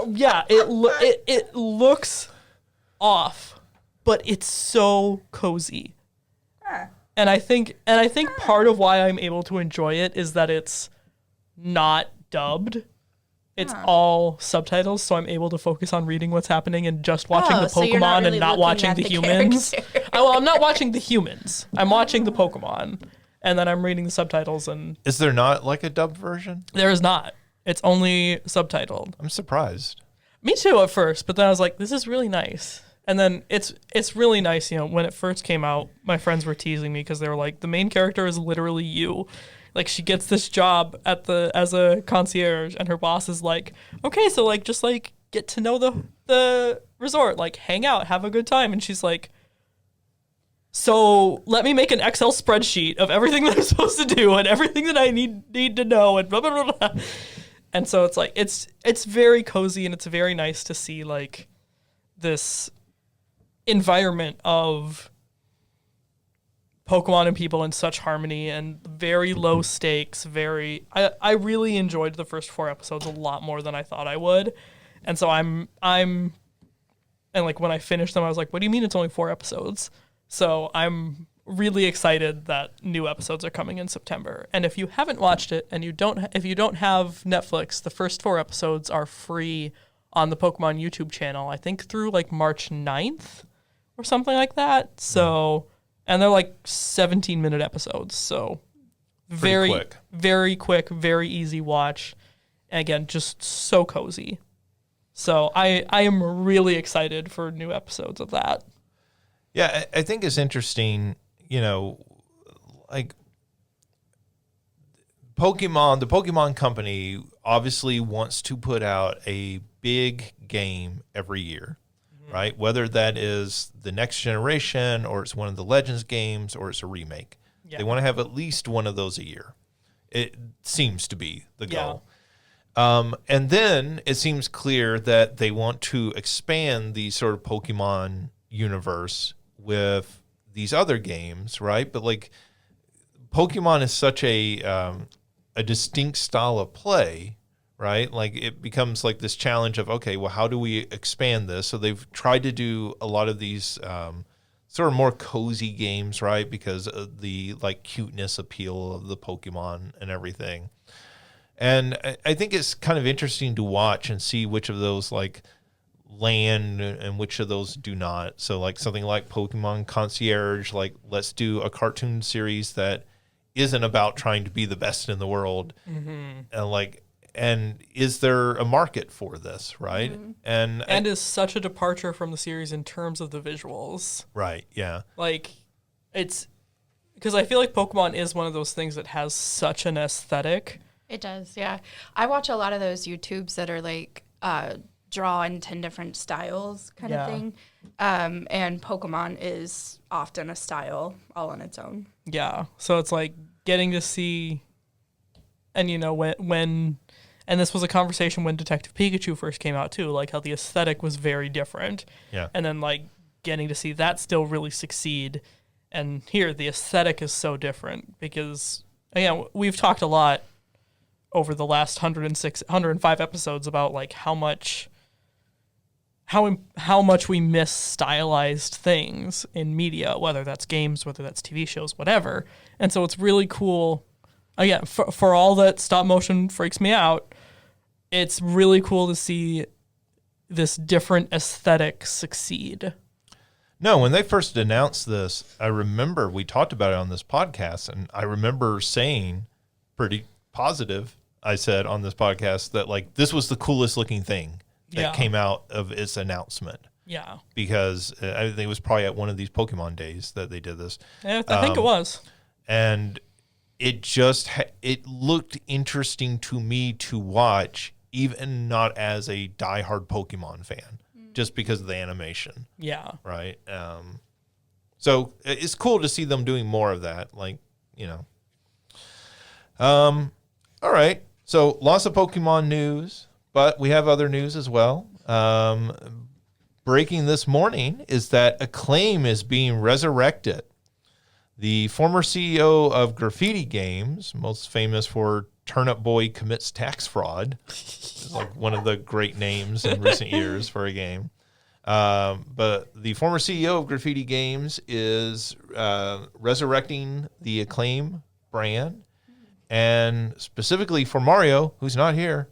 Yeah. It looks off, but it's so cozy. And I think part of why I'm able to enjoy it is that it's not dubbed. It's all subtitles, so I'm able to focus on reading what's happening and just watching the so you're Pokemon not really and not looking watching at the the humans. character. Well, I'm not watching the humans. I'm watching the Pokemon, and then I'm reading the subtitles. And Is there not like a dubbed version? there is not. It's only subtitled. I'm surprised. Me too at first, but then I was like, this is really nice. And then it's really nice, when it first came out, my friends were teasing me because they were like, the main character is literally you. Like, she gets this job as a concierge, and her boss is like, okay, so like just like get to know the resort, like hang out, have a good time. And she's like, so let me make an Excel spreadsheet of everything that I'm supposed to do and everything that I need to know and blah blah blah blah. And so it's like it's very cozy, and it's very nice to see like this environment of Pokemon and people in such harmony and very low stakes. I really enjoyed the first 4 episodes a lot more than I thought I would. And so I'm and like when I finished them, I was like, what do you mean it's only 4 episodes? So I'm really excited that new episodes are coming in September. And if you haven't watched it and if you don't have Netflix, the first 4 episodes are free on the Pokemon YouTube channel, I think through like March 9th or something like that. So, and they're like 17-minute episodes. So very quick, very easy watch. And again, just so cozy. So I am really excited for new episodes of that. Yeah, I think it's interesting, like the Pokemon company obviously wants to put out a big game every year, right? Whether that is the next generation or it's one of the Legends games or it's a remake. Yeah. They want to have at least one of those a year. It seems to be the goal. And then it seems clear that they want to expand the sort of Pokemon universe with these other games, right? But like Pokemon is such a distinct style of play, right? Like it becomes like this challenge of, okay, well, how do we expand this? So they've tried to do a lot of these sort of more cozy games, right? Because of the like cuteness appeal of the Pokemon and everything. And I think it's kind of interesting to watch and see which of those like land and which of those do not. So like something like Pokemon Concierge, like let's do a cartoon series that isn't about trying to be the best in the world. And is there a market for this, right? And is such a departure from the series in terms of the visuals. Right, yeah. Like it's because I feel like Pokemon is one of those things that has such an aesthetic. It does, yeah. I watch a lot of those YouTubes that are like draw in 10 different styles kind of thing. And Pokemon is often a style all on its own. Yeah. So it's like getting to see, and when And this was a conversation when Detective Pikachu first came out too, like how the aesthetic was very different. Yeah. And then like getting to see that still really succeed. And here the aesthetic is so different because, again, we've talked a lot over the last 105 episodes about like how much we miss stylized things in media, whether that's games, whether that's TV shows, whatever. And so it's really cool. Again, for all that stop motion freaks me out, it's really cool to see this different aesthetic succeed. No, when they first announced this, I remember we talked about it on this podcast, and I remember saying pretty positive, I said on this podcast that like this was the coolest looking thing that came out of its announcement. Yeah. Because I think it was probably at one of these Pokemon days that they did this. I think it was. And it just it looked interesting to me to watch, even not as a diehard Pokemon fan, just because of the animation. Yeah. Right. So it's cool to see them doing more of that. Like, you know. All right. So lots of Pokemon news, but we have other news as well. Breaking this morning is that Acclaim is being resurrected. The former CEO of Graffiti Games, most famous for Turnip Boy Commits Tax Fraud, is like one of the great names in recent years for a game. But the former CEO of Graffiti Games is resurrecting the Acclaim brand. And specifically for Mario, who's not here,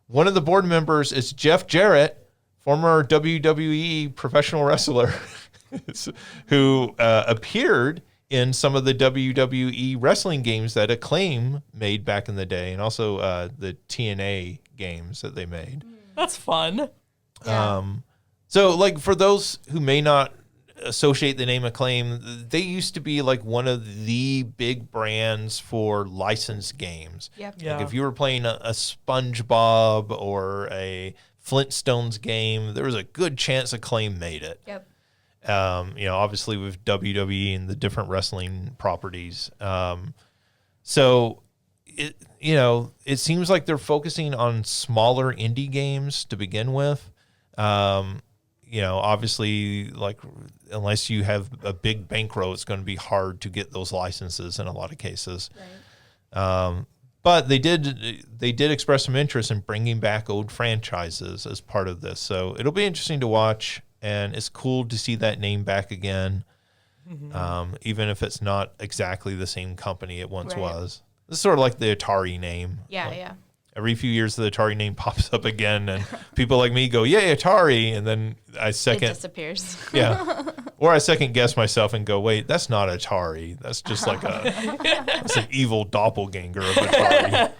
one of the board members is Jeff Jarrett, former WWE professional wrestler, who appeared in some of the WWE wrestling games that Acclaim made back in the day, and also the TNA games that they made. That's fun. Yeah. So, like, for those who may not associate the name Acclaim, they used to be like one of the big brands for licensed games. Yep. Yeah. Like if you were playing a SpongeBob or a Flintstones game, there was a good chance Acclaim made it. Yep. Obviously with WWE and the different wrestling properties. So it seems like they're focusing on smaller indie games to begin with. Obviously, like unless you have a big bankroll, it's going to be hard to get those licenses in a lot of cases. Right. But they did express some interest in bringing back old franchises as part of this. So it'll be interesting to watch, and it's cool to see that name back again, even if it's not exactly the same company it once was. It's sort of like the Atari name. Yeah. Every few years, the Atari name pops up again, and people like me go, "Yay, Atari!" And then it disappears. Yeah, or I second guess myself and go, "Wait, that's not Atari. That's just like that's an evil doppelganger of Atari."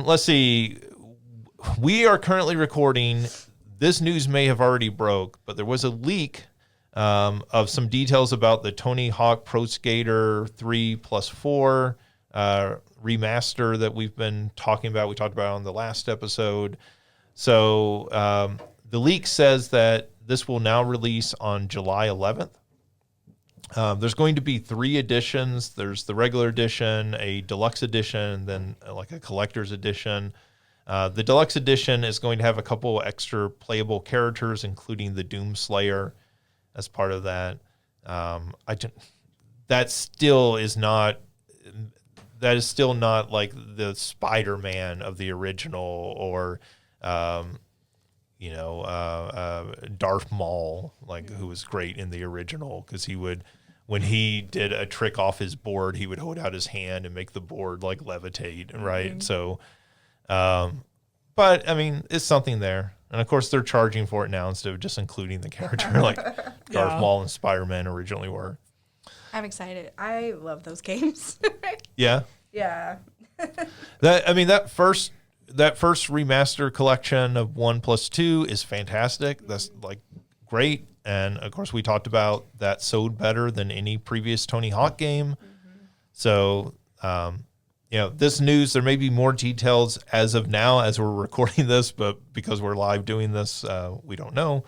Let's see. We are currently recording. This news may have already broke, but there was a leak of some details about the Tony Hawk Pro Skater 3+4. Remaster that we've been talking about. We talked about it on the last episode. So the leak says that this will now release on July 11th. There's going to be 3 editions. There's the regular edition, a deluxe edition, and then like a collector's edition. The deluxe edition is going to have a couple extra playable characters, including the Doom Slayer as part of that. That is still not like the Spider-Man of the original or, Darth Maul, like who was great in the original because he would, when he did a trick off his board, he would hold out his hand and make the board like levitate, right? Mm-hmm. So, but I mean, it's something there. And of course they're charging for it now instead of just including the character like Darth Maul and Spider-Man originally were. I'm excited. I love those games. Yeah. Yeah. that first remaster collection of 1+2 is fantastic. That's like great. And of course we talked about that sold better than any previous Tony Hawk game. Mm-hmm. So, this news, there may be more details as of now as we're recording this, but because we're live doing this, we don't know.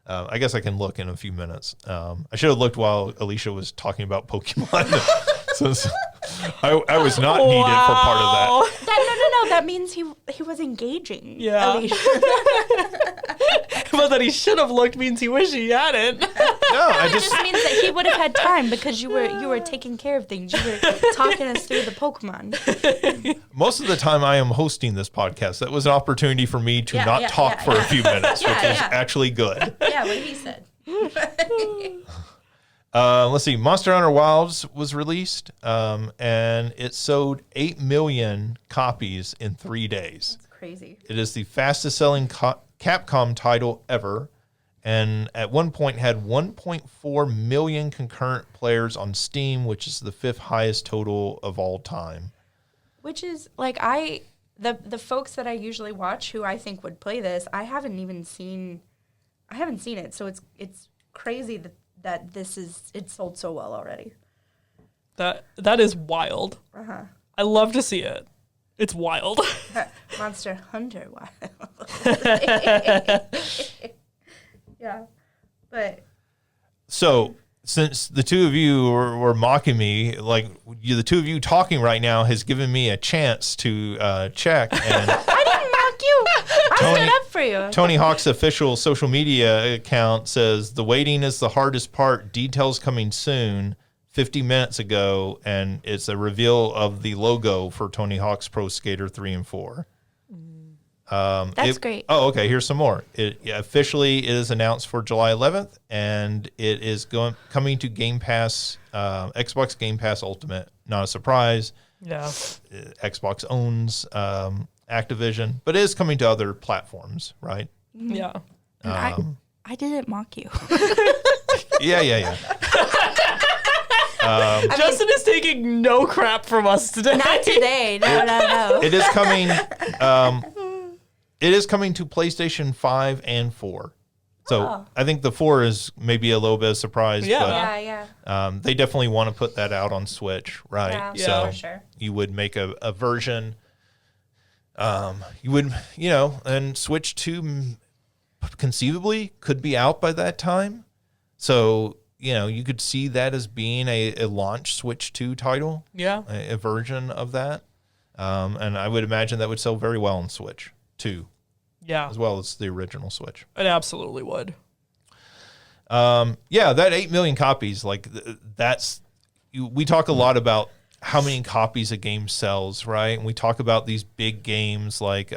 I guess I can look in a few minutes. I should have looked while Alicia was talking about Pokemon. Since I was not needed for part of that. No. No, that means he was engaging. Yeah. Alicia. But that he should have looked means he wished he hadn't. No, I It just means that he would have had time because you were taking care of things. You were talking us through the Pokemon. most of the time I am hosting this podcast. That was an opportunity for me to not talk for a few minutes, which is actually good. Yeah, what he said. Let's see. Monster Hunter Wilds was released, and it sold 8 million copies in 3 days. It's crazy. It is the fastest selling Capcom title ever, and at one point had 1.4 million concurrent players on Steam, which is the 5th highest total of all time. Which is like the folks that I usually watch who I think would play this, I haven't seen it. So it's crazy that it's sold so well already. That is wild. Uh-huh. I love to see it. It's wild. Monster Hunter Wild. Yeah. But So, since the two of you were mocking me, like the two of you talking right now has given me a chance to check. And I didn't mock you. I stood up for you. Tony Hawk's official social media account says the waiting is the hardest part. Details coming soon. 50 minutes ago, and it's a reveal of the logo for Tony Hawk's Pro Skater 3 and 4. That's great. Oh, okay. Here's some more. It is announced for July 11th, and it is coming to Game Pass, Xbox Game Pass Ultimate. Not a surprise. Yeah. Xbox owns Activision, but it is coming to other platforms, right? Yeah. And I didn't mock you. Yeah. Justin is taking no crap from us today. Not today. No. It is coming. It is coming to PlayStation 5 and 4. So I think the 4 is maybe a little bit of surprise. Yeah. But, they definitely want to put that out on Switch, right? Yeah, So for sure. you would make a version. You would, and Switch 2 conceivably could be out by that time. So, you could see that as being a launch Switch 2 title. Yeah. A version of that. And I would imagine that would sell very well on Switch 2. Yeah. As well as the original Switch. It absolutely would. That 8 million copies, we talk a lot about how many copies a game sells, right? And we talk about these big games like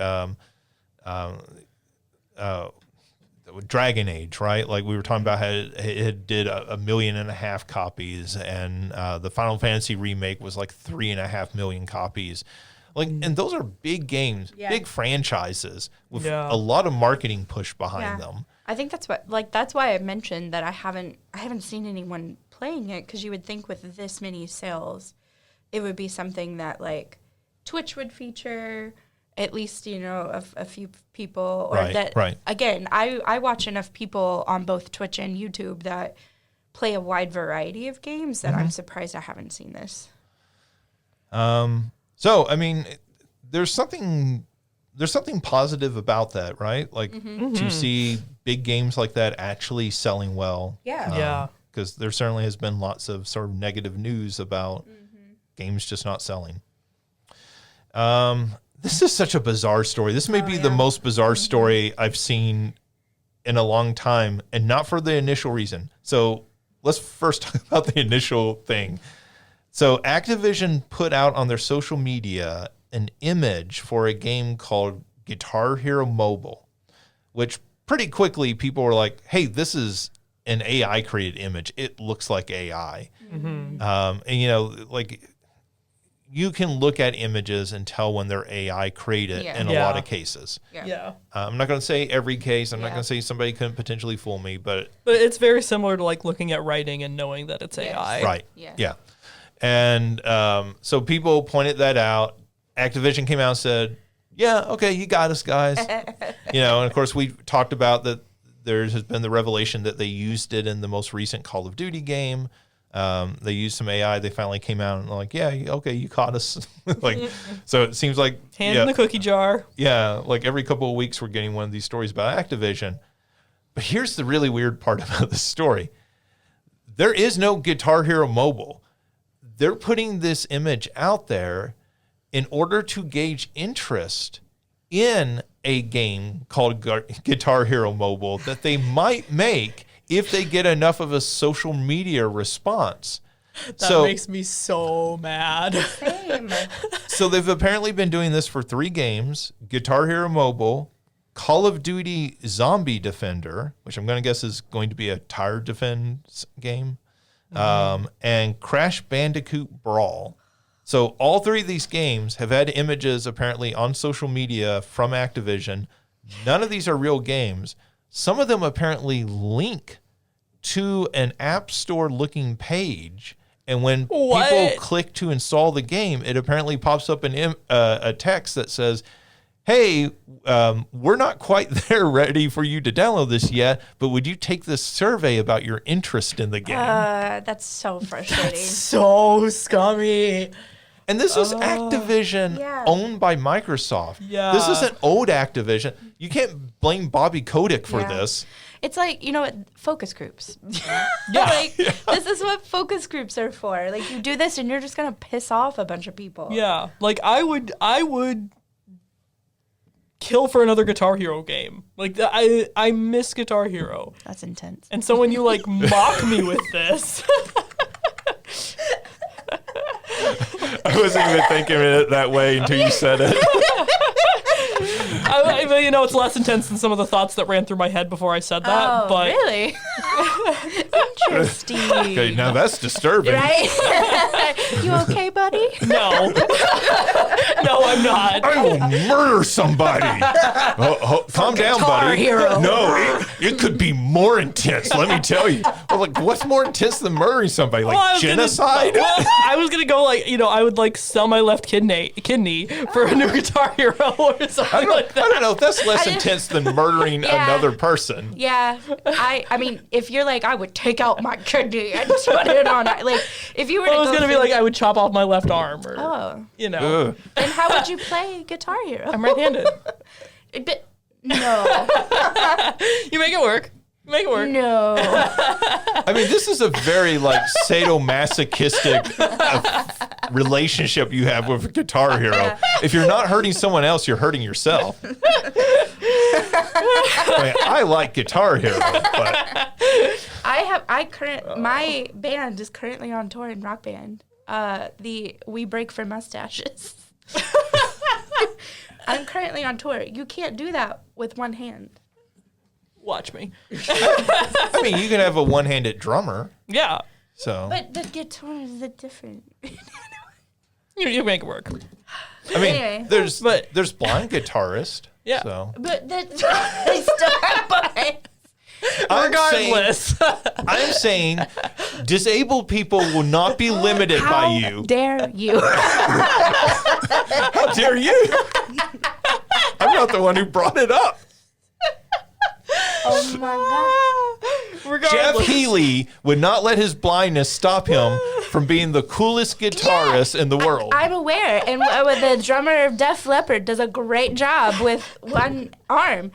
Dragon Age, right? Like we were talking about how it did 1.5 million copies, and the Final Fantasy remake was like 3.5 million copies. And those are big games, big franchises with a lot of marketing push behind them. I think that's why I mentioned that I haven't seen anyone playing it, because you would think with this many sales, it would be something that like Twitch would feature. At least, a few people. Or right. Again, I watch enough people on both Twitch and YouTube that play a wide variety of games that I'm surprised I haven't seen this. So, I mean, there's something positive about that, right? Like to see big games like that actually selling well. Yeah. Because there certainly has been lots of sort of negative news about games just not selling. This is such a bizarre story. This may be the most bizarre story I've seen in a long time, and not for the initial reason. So let's first talk about the initial thing. So Activision put out on their social media an image for a game called Guitar Hero Mobile, which pretty quickly people were like, hey, this is an AI created image. It looks like AI. And you can look at images and tell when they're AI created in a lot of cases. Yeah. I'm not going to say every case. I'm not going to say somebody couldn't potentially fool me, but it's very similar to like looking at writing and knowing that it's AI. Right. Yeah. And so people pointed that out. Activision came out and said, yeah, okay, you got us, guys. And of course we talked about that there has been the revelation that they used it in the most recent Call of Duty game. They used some AI. They finally came out and like, yeah, okay, you caught us. So it seems like hand in the cookie jar. Yeah, like every couple of weeks we're getting one of these stories about Activision. But here's the really weird part about this story: there is no Guitar Hero Mobile. They're putting this image out there, in order to gauge interest in a game called Guitar Hero Mobile that they might make if they get enough of a social media response. That makes me so mad. Same. So they've apparently been doing this for 3 games: Guitar Hero Mobile, Call of Duty Zombie Defender, which I'm going to guess is going to be a tire defense game, and Crash Bandicoot Brawl. So all 3 of these games have had images apparently on social media from Activision. None of these are real games. Some of them apparently link to an App Store looking page. And when people click to install the game, it apparently pops up a text that says, hey, we're not quite there ready for you to download this yet, but would you take this survey about your interest in the game? That's so frustrating. That's so scummy. And this is Activision owned by Microsoft. Yeah. This isn't old Activision. You can't blame Bobby Kotick for this. It's like, you know what, focus groups. This is what focus groups are for. Like, you do this and you're just going to piss off a bunch of people. Yeah. Like, I would kill for another Guitar Hero game. Like, I miss Guitar Hero. That's intense. And so when you, like, mock me with this... I wasn't even thinking of it that way until you said it. You know, it's less intense than some of the thoughts that ran through my head before I said that. But Really? Interesting. Okay, now that's disturbing. Right? You okay, buddy? No. No, I'm not. I will murder somebody. Calm down, buddy. Hero. No, it could be more intense. Let me tell you. Well, like, what's more intense than murdering somebody? Like genocide? I was gonna go like, you know, I would like sell my left kidney for a new Guitar Hero or something like that. I don't know if that's less intense than murdering another person. Yeah. I mean, if you're like, I would take out my kidney and put it on. Like, if you were I was gonna be like, I would chop off my left arm, or you know. Ugh. Then how would you play Guitar Hero? I'm right-handed. But no. You make it work. Make it work. No. I mean, this is a very like sadomasochistic relationship you have with Guitar Hero. If you're not hurting someone else, you're hurting yourself. I mean, I like Guitar Hero, but my band is currently on tour in Rock Band. We Break for Mustaches. I'm currently on tour. You can't do that with one hand. Watch me. I mean, you can have a one-handed drummer. Yeah. So. But the guitar is different. You make it work. I mean, Anyway. there's blind guitarist. Yeah. So. But they still have buttons. Regardless. I'm saying disabled people will not be limited by you. How dare you? How dare you? I'm not the one who brought it up. Oh my God. Regardless. Jeff Healey would not let his blindness stop him from being the coolest guitarist in the world. I'm aware. And the drummer of Def Leppard does a great job with one arm.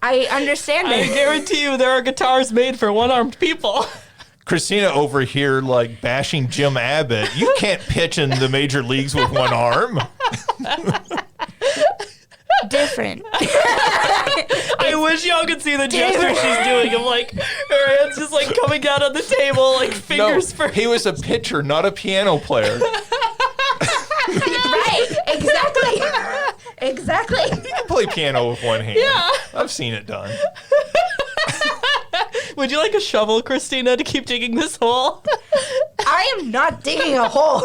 I understand I it. guarantee you there are guitars made for one-armed people. Christina over here like bashing Jim Abbott. You can't pitch in the major leagues with one arm. Different. I wish y'all could see the gesture she's doing of like her hands just like coming down on the table, like fingers No, first. he was a pitcher, not a piano player. Right. Exactly. You can play piano with one hand. Yeah. I've seen it done. Would you like a shovel, Christina, to keep digging this hole? I am not digging a hole.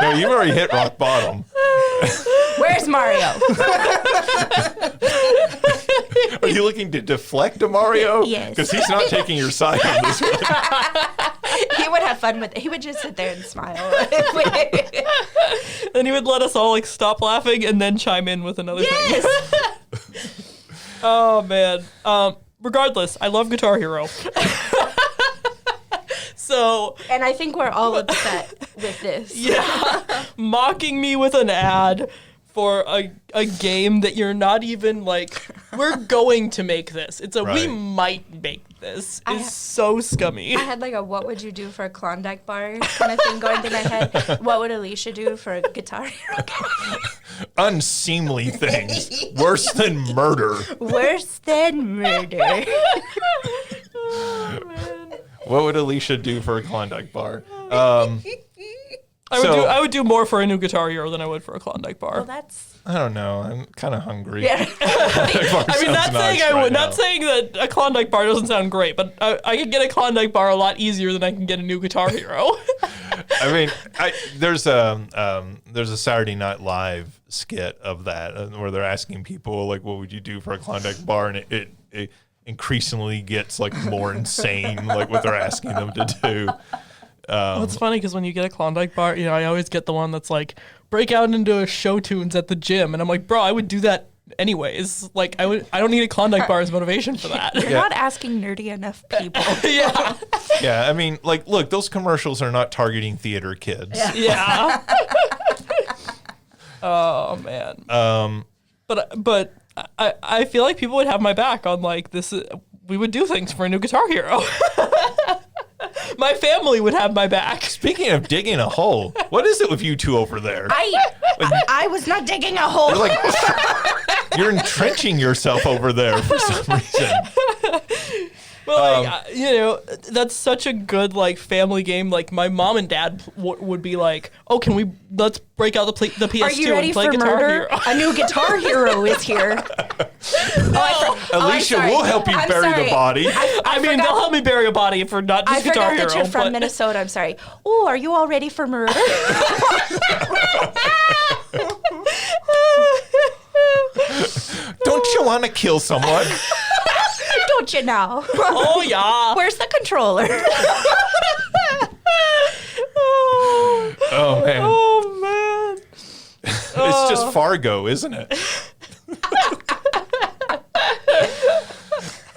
No, you've already hit rock bottom. Where's Mario? Are you looking to deflect to Mario? Yes. Because he's not taking your side on this one. He would have fun with it. He would just sit there and smile. Then he would let us all like stop laughing and then chime in with another thing. Oh man. Regardless, I love Guitar Hero. So. And I think we're all upset with this. Yeah. Mocking me with an ad for a game that you're not even like, we're going to make this. It's a we might make this. Is so scummy. I had like a what would you do for a Klondike bar kind of thing going through my head. What would Alicia do for a Guitar Hero game? Unseemly things. Worse than murder. Worse than murder. Oh, man. What would Alicia do for a Klondike bar? I would do more for a new Guitar Hero than I would for a Klondike bar. Well, that's... I don't know. I'm kind of hungry. Yeah. I mean, not saying that a Klondike bar doesn't sound great, but I could get a Klondike bar a lot easier than I can get a new Guitar Hero. I mean, there's a Saturday Night Live skit of that where they're asking people like, "What would you do for a Klondike bar?" And it increasingly gets like more insane, like what they're asking them to do. Well, it's funny because when you get a Klondike bar, I always get the one that's like, break out into a show tunes at the gym. And I'm like, bro, I would do that anyways. Like, I don't need a Klondike bar as motivation for that. You're not asking nerdy enough people. Yeah. Yeah, I mean, like, look, those commercials are not targeting theater kids. Yeah. Oh, man. But I feel like people would have my back on, like, this. We would do things for a new Guitar Hero. My family would have my back. Speaking of digging a hole, what is it with you two over there? I was not digging a hole. You're entrenching yourself over there for some reason. Well, that's such a good like family game. Like my mom and dad would be like, "Oh, let's break out the PS2 Are you ready and play for Guitar murder? Hero." A new Guitar Hero is here. Alicia, we'll help you bury the body. I mean, they'll help me bury a body for not just Guitar Hero. I forgot that you're from Minnesota. I'm sorry. Oh, are you all ready for murder? Don't you want to kill someone? Don't you know? Oh, yeah. Where's the controller? Oh, man. Oh, man. It's just Fargo, isn't it?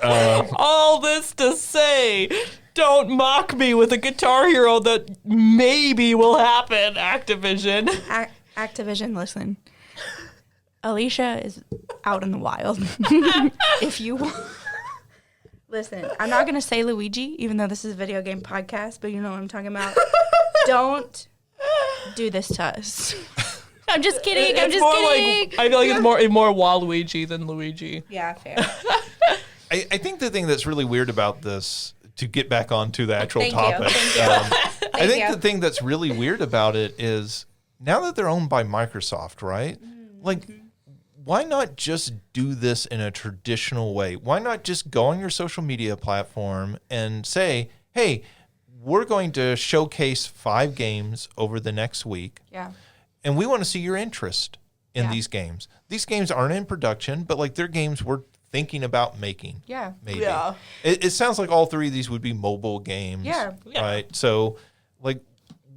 All this to say, don't mock me with a Guitar Hero that maybe will happen, Activision. Activision, listen. Alicia is out in the wild. If you want... Listen, I'm not going to say Luigi, even though this is a video game podcast, but you know what I'm talking about. Don't do this to us. I'm just kidding. I'm just kidding. Like, I feel like it's more Waluigi than Luigi. Yeah, fair. I think the thing that's really weird about this, to get back onto the actual Thank topic, you. I think the thing that's really weird about it is now that they're owned by Microsoft, right? Like, why not just do this in a traditional way? Why not just go on your social media platform and say, hey, we're going to showcase 5 games over the next week. Yeah. And we want to see your interest in these games. These games aren't in production, but like they're games we're thinking about making. Yeah. Maybe. Yeah. It sounds like all 3 of these would be mobile games. Yeah. Right. So like,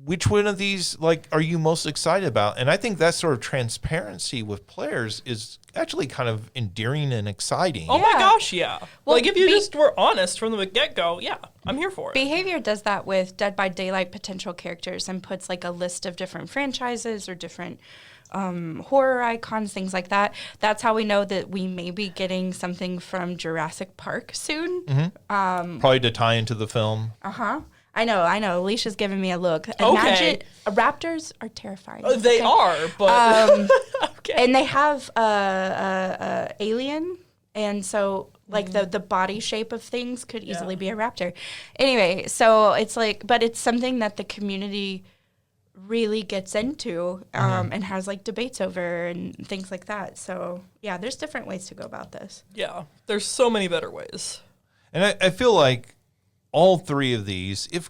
which one of these like are you most excited about? And I think that sort of transparency with players is actually kind of endearing and exciting. Oh my gosh, yeah. Well, like if you just were honest from the get-go, yeah, I'm here for it. Behavior does that with Dead by Daylight potential characters and puts like a list of different franchises or different horror icons, things like that. That's how we know that we may be getting something from Jurassic Park soon. Mm-hmm. Probably to tie into the film. Uh-huh. I know. Alicia's giving me a look. Imagine raptors are terrifying. They are, but okay. And they have alien, and so like the body shape of things could easily be a raptor. Anyway, so it's like, but it's something that the community really gets into and has like debates over and things like that. So yeah, there's different ways to go about this. Yeah, there's so many better ways. And I feel like all 3 of these, if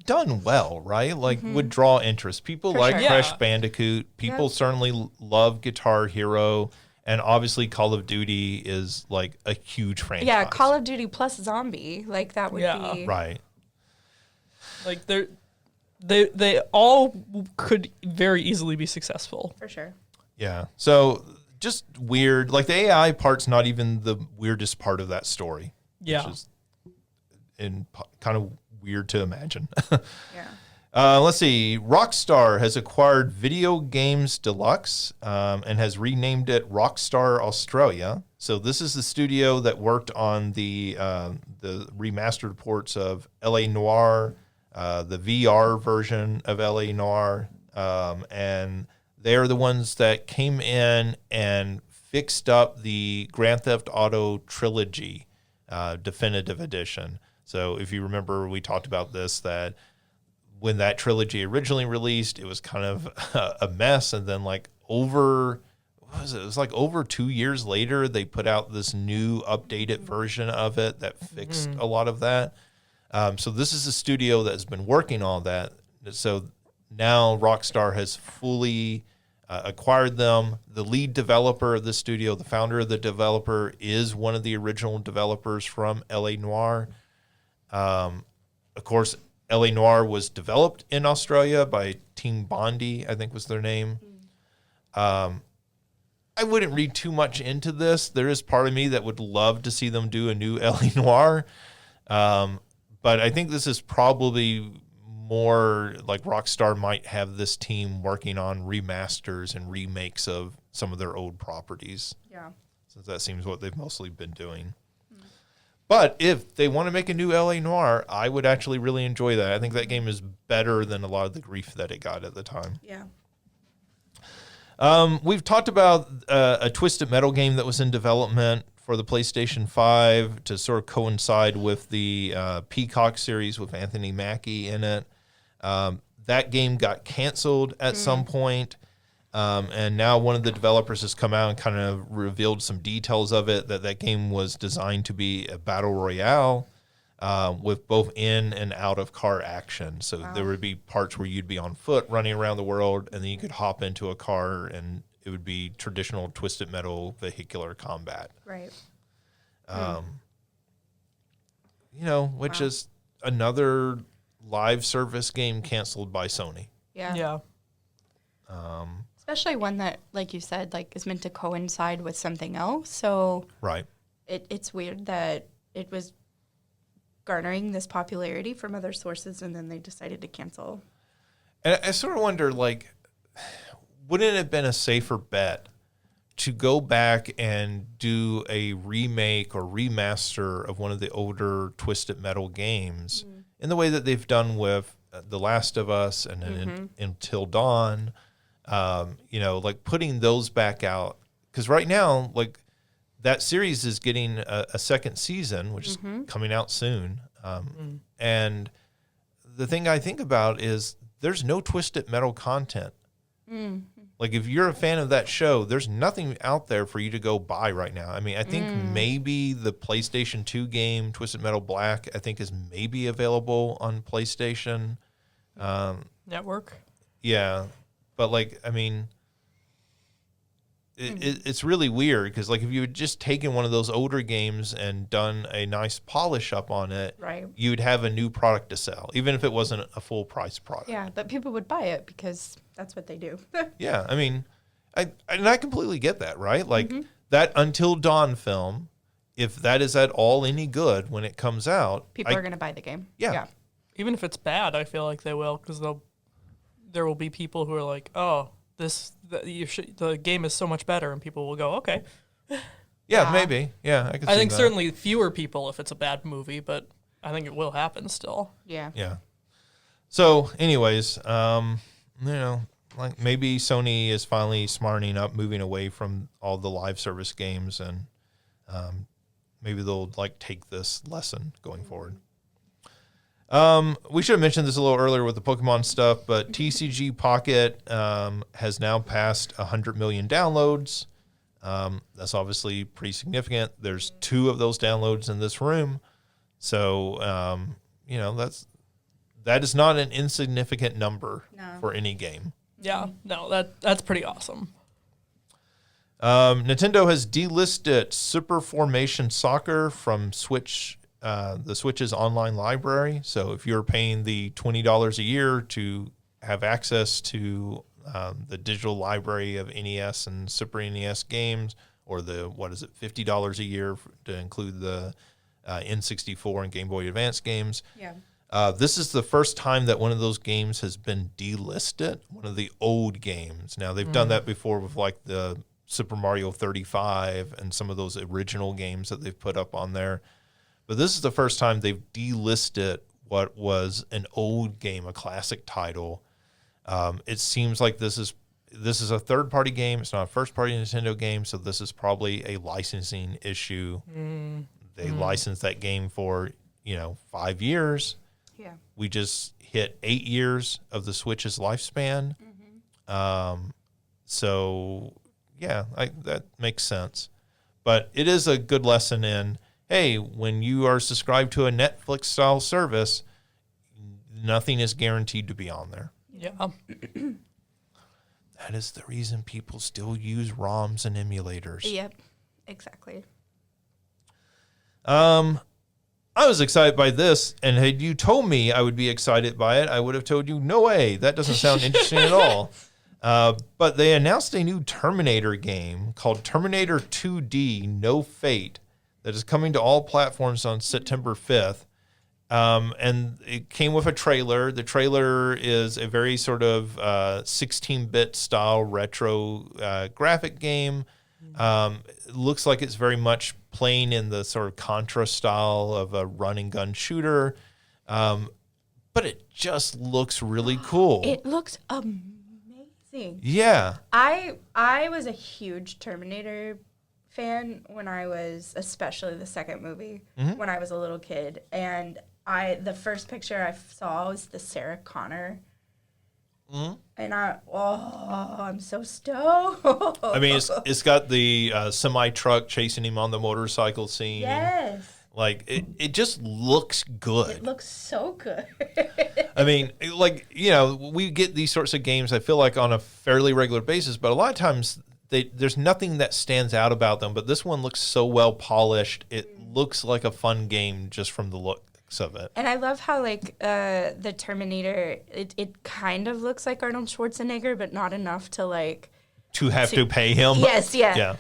done well, right, like would draw interest. People For like sure. Crash Bandicoot. People certainly love Guitar Hero. And obviously Call of Duty is like a huge franchise. Yeah, Call of Duty plus zombie, like that would be... Right. Like they all could very easily be successful. For sure. Yeah. So just weird. Like the AI part's not even the weirdest part of that story. Yeah. Which is kind of weird to imagine. Let's see. Rockstar has acquired Video Games Deluxe and has renamed it Rockstar Australia. So this is the studio that worked on the remastered ports of L.A. Noire, the VR version of L.A. Noire, and they are the ones that came in and fixed up the Grand Theft Auto trilogy definitive edition. So if you remember, we talked about this, that when that trilogy originally released, it was kind of a mess. And then like over 2 years later, they put out this new updated version of it that fixed a lot of that. So this is a studio that's been working on that. So now Rockstar has fully acquired them. The lead developer of the studio, the founder of the developer, is one of the original developers from L.A. Noire. Of course, L.A. Noire was developed in Australia by Team Bondi, I think was their name. I wouldn't read too much into this. There is part of me that would love to see them do a new L.A. Noire. But I think this is probably more like Rockstar might have this team working on remasters and remakes of some of their old properties. Yeah. Since that seems what they've mostly been doing. But if they want to make a new L.A. Noire, I would actually really enjoy that. I think that game is better than a lot of the grief that it got at the time. Yeah. We've talked about a Twisted Metal game that was in development for the PlayStation 5 to sort of coincide with the Peacock series with Anthony Mackie in it. That game got canceled at some point. And now one of the developers has come out and kind of revealed some details of it, that game was designed to be a battle royale with both in and out of car action. So there would be parts where you'd be on foot running around the world, and then you could hop into a car, and it would be traditional Twisted Metal vehicular combat. Right. Which is another live service game canceled by Sony. Yeah. Yeah. Especially one that, like you said, like is meant to coincide with something else. So Right. It's weird that it was garnering this popularity from other sources, and then they decided to cancel. And I sort of wonder, like, wouldn't it have been a safer bet to go back and do a remake or remaster of one of the older Twisted Metal games in the way that they've done with The Last of Us and then Until Dawn? Like putting those back out, because right now, like that series is getting a second season, which is coming out soon. And the thing I think about is there's no Twisted Metal content. Like if you're a fan of that show, there's nothing out there for you to go buy right now. I mean, I think maybe the PlayStation 2 game Twisted Metal Black, I think is maybe available on PlayStation Network. Yeah. But, like, I mean, it's really weird because, like, if you had just taken one of those older games and done a nice polish up on it, Right. you would have a new product to sell, even if it wasn't a full price product. Yeah, but people would buy it because that's what they do. Yeah, I mean, I completely get that, right? Like, that Until Dawn film, if that is at all any good when it comes out, People are going to buy the game. Yeah. Even if it's bad, I feel like they will, because there will be people who are like, oh, the game is so much better, and people will go, okay. Yeah, maybe. Yeah, I think certainly fewer people if it's a bad movie, but I think it will happen still. Yeah. Yeah. So, anyways, like maybe Sony is finally smartening up, moving away from all the live service games, and maybe they'll like take this lesson going forward. We should have mentioned this a little earlier with the Pokemon stuff, but TCG Pocket has now passed 100 million downloads. That's obviously pretty significant. There's 2 of those downloads in this room. So, that is not an insignificant number for any game. Yeah, no, that's pretty awesome. Nintendo has delisted Super Formation Soccer from the Switch's online library. So if you're paying the $20 a year to have access to the digital library of NES and Super NES games, or the $50 a year to include the N64 and Game Boy Advance games, This is the first time that one of those games has been delisted, one of the old games. Now, they've done that before with like the Super Mario 35 and some of those original games that they've put up on there. But this is the first time they've delisted what was an old game, a classic title. It seems like this is a third-party game. It's not a first-party Nintendo game, so this is probably a licensing issue. They licensed that game for, 5 years. Yeah. We just hit 8 years of the Switch's lifespan. So, yeah, that makes sense. But it is a good lesson in, hey, when you are subscribed to a Netflix-style service, nothing is guaranteed to be on there. Yeah. That is the reason people still use ROMs and emulators. Yep, exactly. I was excited by this, and had you told me I would be excited by it, I would have told you, no way, that doesn't sound interesting at all. But they announced a new Terminator game called Terminator 2D No Fate that is coming to all platforms on September 5th. And it came with a trailer. The trailer is a very sort of 16-bit style retro graphic game. It looks like it's very much playing in the sort of Contra style of a run-and-gun shooter. But it just looks really cool. It looks amazing. Yeah. I was a huge Terminator fan when I was, especially the second movie, when I was a little kid. And the first picture I saw was the Sarah Connor. And I'm so stoked. I mean, it's got the semi-truck chasing him on the motorcycle scene. Yes. Like, it just looks good. It looks so good. I mean, like, we get these sorts of games, I feel like, on a fairly regular basis, but a lot of times there's nothing that stands out about them. But this one looks so well polished. It looks like a fun game just from the looks of it. And I love how, like, the Terminator, it kind of looks like Arnold Schwarzenegger, but not enough to, like... To have to pay him? Yes, yeah.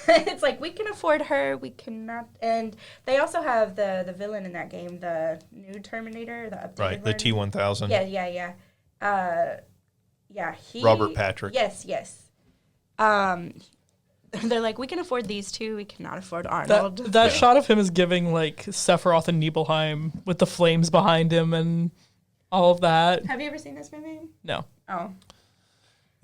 It's like, we can afford her, we cannot... And they also have the villain in that game, the new Terminator, the updated Right, the one. T-1000. Yeah. Robert Patrick. Yes. They're like, we can afford these two, we cannot afford Arnold. That shot of him is giving, like, Sephiroth and Nibelheim with the flames behind him and all of that. Have you ever seen this movie? No. Oh.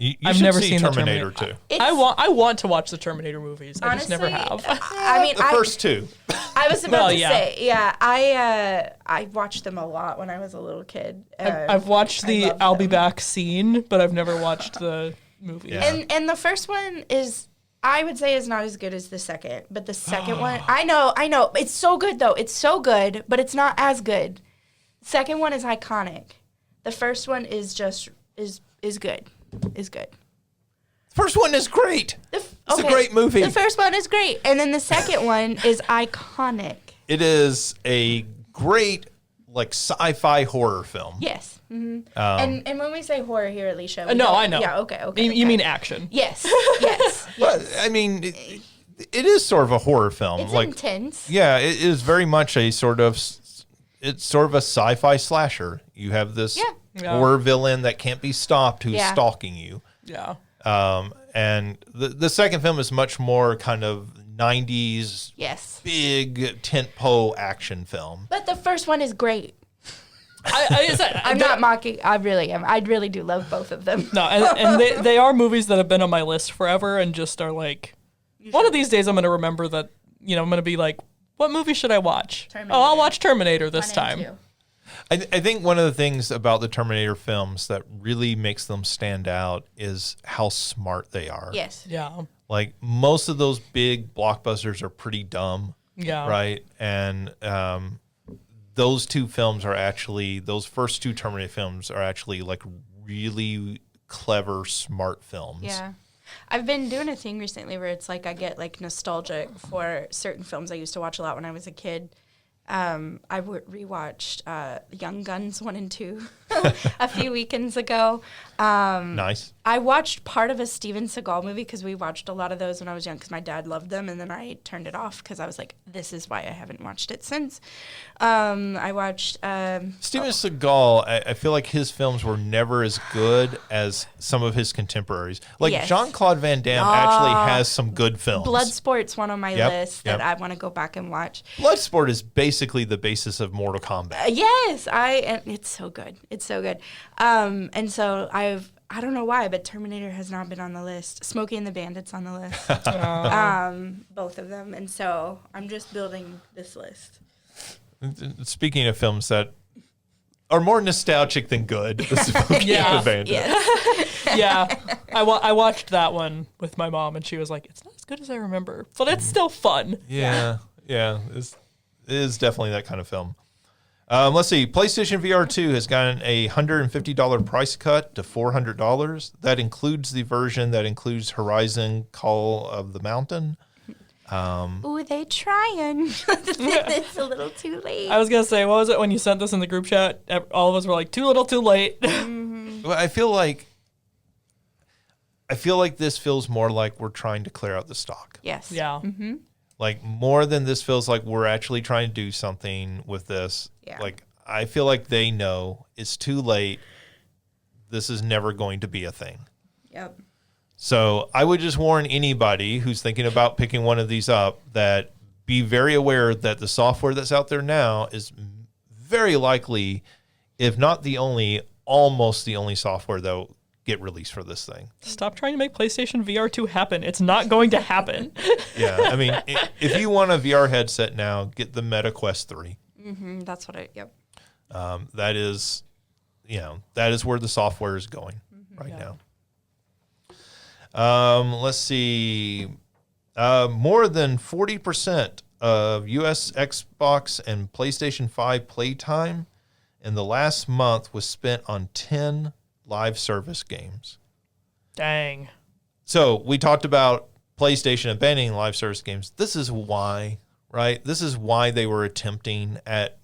You I've should never see seen Terminator the 2. I want to watch the Terminator movies. I just never Honestly, have. I mean, The first two. I was about to yeah. say, yeah, I watched them a lot when I was a little kid. I've watched the love I'll be them. back scene, but I've never watched the movie. Yeah. And the first one is, I would say, is not as good as the second. But the second one, I know, it's so good though. It's so good, but it's not as good. Second one is iconic. The first one is just is good. Is good. First one is great. It's a great movie. The first one is great, and then the second one is iconic. It is a great, like, sci-fi horror film. Yes. Mm-hmm. And when we say horror here, Alicia, we No, don't- I know. Yeah. Okay. You mean action? Yes. Yes. But, I mean, it is sort of a horror film. It's like, intense. yeah, it is very much a sort of, it's sort of a sci-fi slasher. You have this Yeah. horror villain that can't be stopped who's Yeah. stalking you. Yeah. And the second film is much more kind of 90s Yes. big tentpole action film. But the first one is great. I'm not mocking. I really am. I really do love both of them. No, and they are movies that have been on my list forever and just are like, one of these days I'm going to remember that, I'm going to be like, what movie should I watch? Terminator. Oh, I'll watch Terminator this 1 and time. 2. I think one of the things about the Terminator films that really makes them stand out is how smart they are. Yes. Yeah. Like, most of those big blockbusters are pretty dumb. Yeah. Right? And those two films are actually, those first two Terminator films are actually, like, really clever, smart films. Yeah. I've been doing a thing recently where it's like I get, like, nostalgic for certain films I used to watch a lot when I was a kid. I rewatched Young Guns 1 and 2 a few weekends ago. Nice. I watched part of a Steven Seagal movie because we watched a lot of those when I was young because my dad loved them, and then I turned it off because I was like, this is why I haven't watched it since. I watched... Steven Seagal, I feel like his films were never as good as some of his contemporaries. Like Yes. Jean-Claude Van Damme actually has some good films. Bloodsport's one on my list that yep. I want to go back and watch. Bloodsport is basically the basis of Mortal Kombat. Yes, and it's so good. It's so good. And so I don't know why, but Terminator has not been on the list. Smokey and the Bandit's on the list. Both of them. And so I'm just building this list. Speaking of films that are more nostalgic than good, Smokey and the Bandit. Yes. Yeah, I watched that one with my mom, and she was like, "It's not as good as I remember, but it's still fun." Yeah. It is definitely that kind of film. Let's see. PlayStation VR 2 has gotten a $150 price cut to $400. That includes the version that includes Horizon Call of the Mountain. Ooh, they trying. It's a little too late. I was gonna say, what was it when you sent this in the group chat? All of us were like, "Too little, too late." Well, I feel like this feels more like we're trying to clear out the stock. Yes. Yeah. Mm-hmm. Like more than this feels like we're actually trying to do something with this. Yeah. Like I feel like they know it's too late. This is never going to be a thing. Yep. So I would just warn anybody who's thinking about picking one of these up that be very aware that the software that's out there now is very likely, if not the only, almost the only software that will get released for this thing. Stop trying to make PlayStation VR 2 happen. It's not going to happen. Yeah, I mean, if you want a VR headset now, get the Meta Quest 3. Mm-hmm. That's what yep. That is where the software is going right now. Let's see. More than 40% of U.S. Xbox and PlayStation 5 playtime in the last month was spent on 10 live service games. Dang. So we talked about PlayStation abandoning live service games. This is why, right? This is why they were attempting at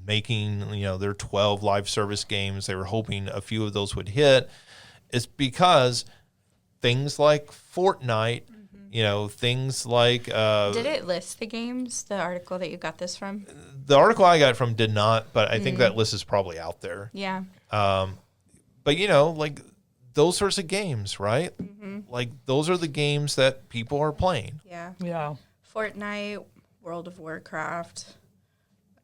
making, their 12 live service games. They were hoping a few of those would hit. It's because things like Fortnite, things like... Did it list the games, the article that you got this from? The article I got from did not, but I think that list is probably out there. Yeah. But, like those sorts of games, right? Mm-hmm. Like those are the games that people are playing. Yeah. Yeah. Fortnite, World of Warcraft,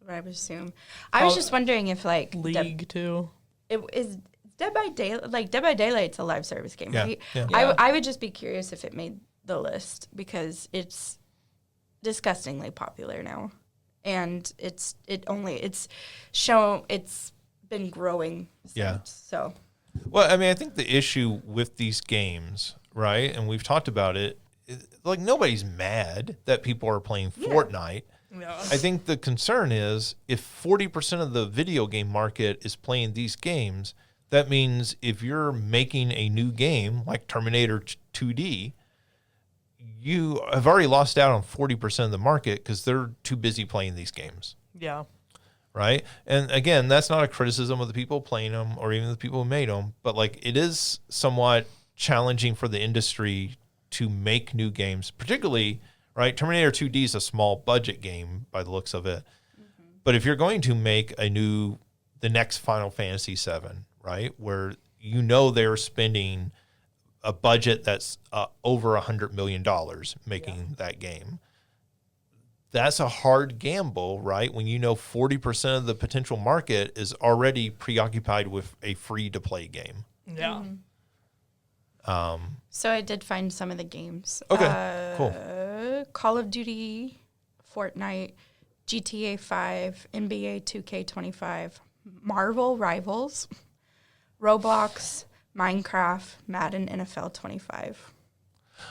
I would assume. I was just wondering if, like... League, too. It is... Dead by Daylight, Dead by Daylight's a live service game, right? Yeah. I would just be curious if it made the list because it's disgustingly popular now, and it's been growing since. Yeah. So. Well, I mean, I think the issue with these games, right, and we've talked about it, like nobody's mad that people are playing Fortnite. Yeah. I think the concern is if 40% of the video game market is playing these games. That means if you're making a new game like Terminator 2D, you have already lost out on 40% of the market because they're too busy playing these games. Yeah. Right? And again, that's not a criticism of the people playing them or even the people who made them, but like it is somewhat challenging for the industry to make new games, particularly, right? Terminator 2D is a small budget game by the looks of it. Mm-hmm. But if you're going to make the next Final Fantasy 7, right, where they're spending a budget that's over $100 million making that game. That's a hard gamble, right, when 40% of the potential market is already preoccupied with a free-to-play game. Yeah. Mm-hmm. So I did find some of the games. Okay, cool. Call of Duty, Fortnite, GTA 5, NBA 2K25, Marvel Rivals, Roblox, Minecraft, Madden, NFL 25.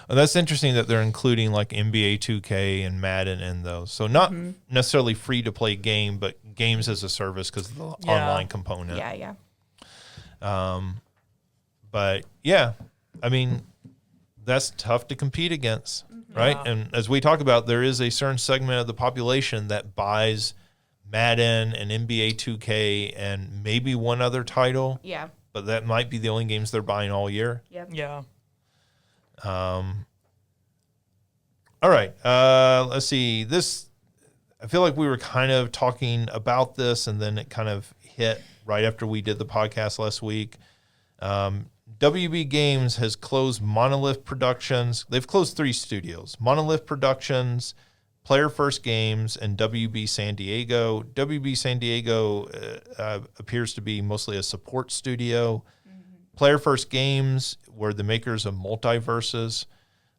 That's interesting that they're including like NBA 2K and Madden in those. So not necessarily free to play game, but games as a service because of the online component. Yeah. But yeah, I mean, that's tough to compete against, right? Yeah. And as we talk about, there is a certain segment of the population that buys Madden and NBA 2K and maybe one other title. Yeah. but that might be the only games they're buying all year. Yep. Yeah. All right. Let's see. This, I feel like we were kind of talking about this, and then it kind of hit right after we did the podcast last week. WB Games has closed Monolith Productions. They've closed 3 studios: Monolith Productions, Player First Games, and WB San Diego. WB San Diego appears to be mostly a support studio. Player First Games were the makers of Multiverses.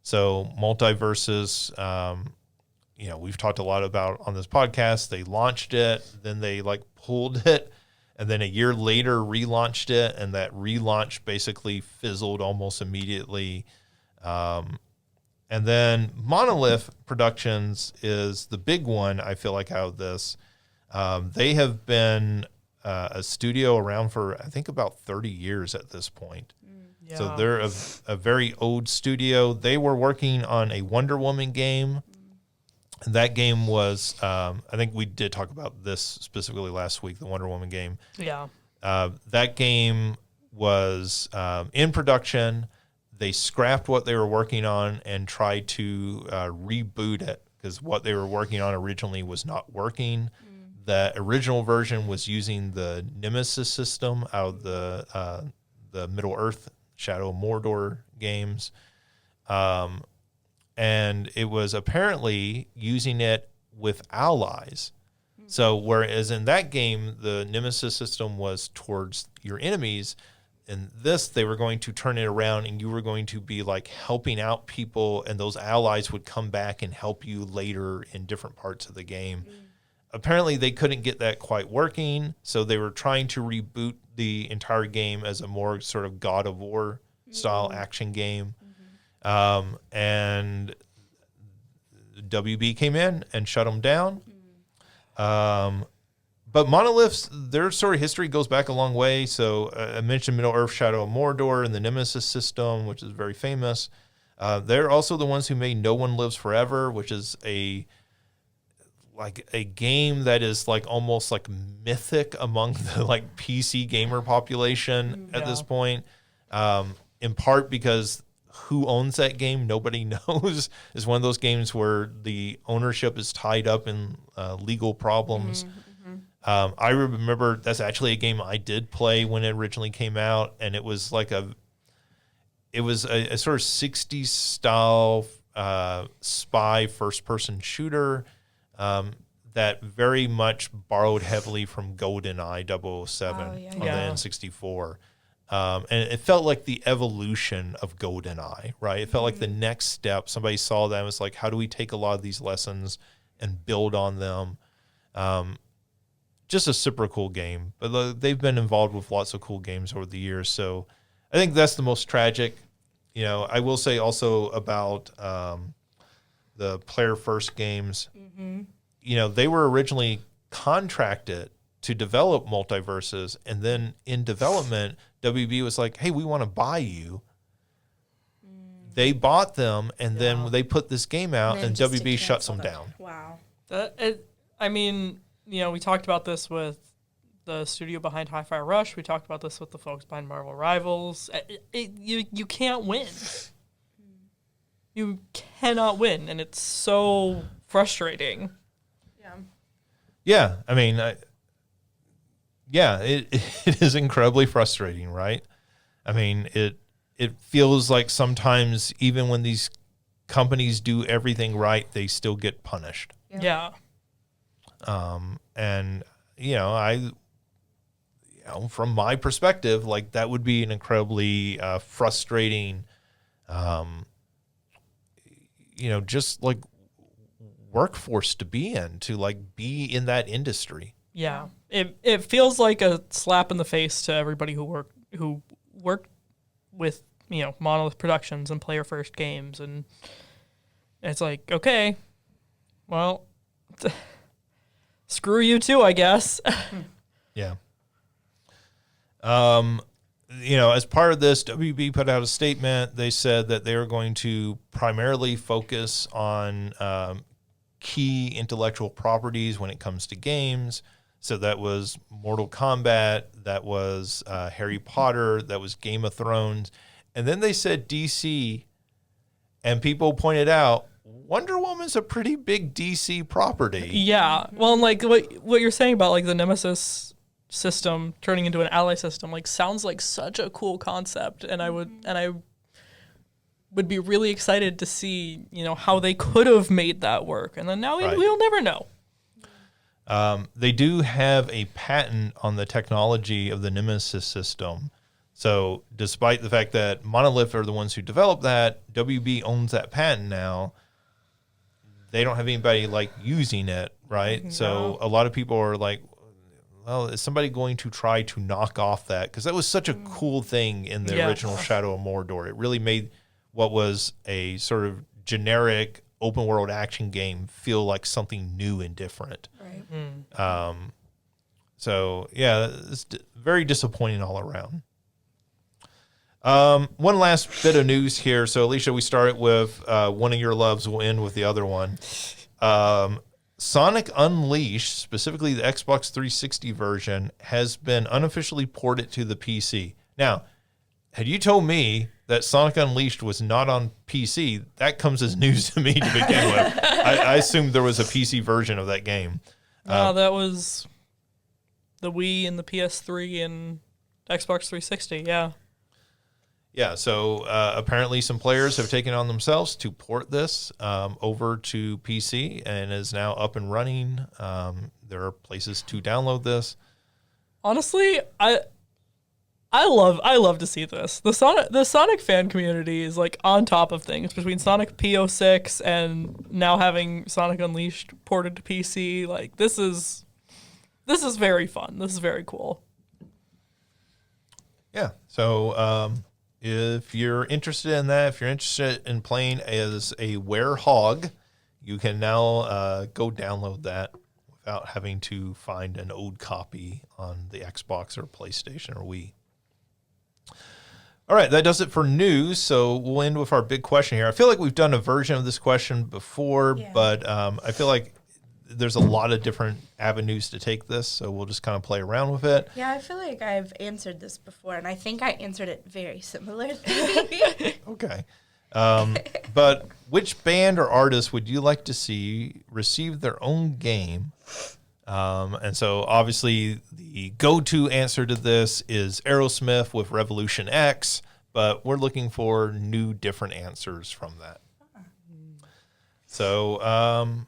So Multiverses, we've talked a lot about on this podcast. They launched it, then they pulled it, and then a year later relaunched it, and that relaunch basically fizzled almost immediately. And then Monolith Productions is the big one, I feel like, out of this. They have been a studio around for, I think, about 30 years at this point. Yeah. So they're a very old studio. They were working on a Wonder Woman game. That game was, I think we did talk about this specifically last week, the Wonder Woman game. Yeah. That game was in production. They scrapped what they were working on and tried to reboot it because what they were working on originally was not working. The original version was using the Nemesis system out of the Middle Earth Shadow of Mordor games. And it was apparently using it with allies. So whereas in that game, the Nemesis system was towards your enemies, in this, they were going to turn it around and you were going to be helping out people, and those allies would come back and help you later in different parts of the game. Apparently, they couldn't get that quite working, so they were trying to reboot the entire game as a more sort of God of War style action game. And WB came in and shut them down. But Monolith's, their story history goes back a long way. So I mentioned Middle Earth Shadow of Mordor and the Nemesis system, which is very famous. They're also the ones who made No One Lives Forever, which is a game that is almost mythic among the PC gamer population at this point. In part because who owns that game, nobody knows. It's one of those games where the ownership is tied up in legal problems. I remember that's actually a game I did play when it originally came out, and it was a sort of 60s style spy first-person shooter that very much borrowed heavily from GoldenEye 007 on the N64. And it felt like the evolution of GoldenEye, right? It felt like the next step. Somebody saw that and was like, how do we take a lot of these lessons and build on them? Just a super cool game. But they've been involved with lots of cool games over the years. So I think that's the most tragic. I will say also about the Player First games. They were originally contracted to develop Multiverses, and then in development, WB was like, hey, we want to buy you. They bought them, and then they put this game out, and WB shuts them down. Wow. We talked about this with the studio behind Hi-Fi Rush. We talked about this with the folks behind Marvel Rivals. You can't win. You cannot win, and it's so frustrating. Yeah, it is incredibly frustrating, right? It feels like sometimes even when these companies do everything right, they still get punished. Yeah. From my perspective, that would be an incredibly frustrating, just workforce to be in, to be in that industry. Yeah. It feels like a slap in the face to everybody who worked with, Monolith Productions and Player First Games, and it's like, okay, well, screw you too, I guess. Yeah. As part of this, WB put out a statement. They said that they were going to primarily focus on key intellectual properties when it comes to games. So that was Mortal Kombat, that was Harry Potter, that was Game of Thrones. And then they said DC, and people pointed out Wonder Woman's a pretty big DC property. Yeah. Well, and like what you're saying about like the Nemesis system turning into an ally system, like sounds like such a cool concept, and I would be really excited to see, how they could have made that work. And then now we'll never know. They do have a patent on the technology of the Nemesis system. So despite the fact that Monolith are the ones who developed that, WB owns that patent now. They don't have anybody like using it, right? No. So a lot of people are like, well, is somebody going to try to knock off that? Because that was such a cool thing in the original Shadow of Mordor. It really made what was a sort of generic open world action game feel like something new and different. Right. So yeah, it's very disappointing all around. One last bit of news here. So Alicia, we started with one of your loves. We'll end with the other one. Sonic Unleashed, specifically the Xbox 360 version, has been unofficially ported to the PC. Now, had you told me that Sonic Unleashed was not on PC, that comes as news to me to begin with. I assumed there was a PC version of that game. No, that was the Wii and the PS3 and Xbox 360, yeah. Yeah, so apparently some players have taken on themselves to port this over to PC and is now up and running. There are places to download this. Honestly, I love to see this. The Sonic fan community is like on top of things between Sonic P06 and now having Sonic Unleashed ported to PC. Like this is very fun. This is very cool. Yeah. So if you're interested in that, if you're interested in playing as a werehog, you can now go download that without having to find an old copy on the Xbox or PlayStation or Wii. All right, that does it for news. So we'll end with our big question here. I feel like we've done a version of this question before, but I feel like there's a lot of different avenues to take this, so we'll just kind of play around with it. Yeah, I feel like I've answered this before, and I think I answered it very similarly. Okay. But which band or artist would you like to see receive their own game? And so obviously the go-to answer to this is Aerosmith with Revolution X, but we're looking for new, different answers from that. So,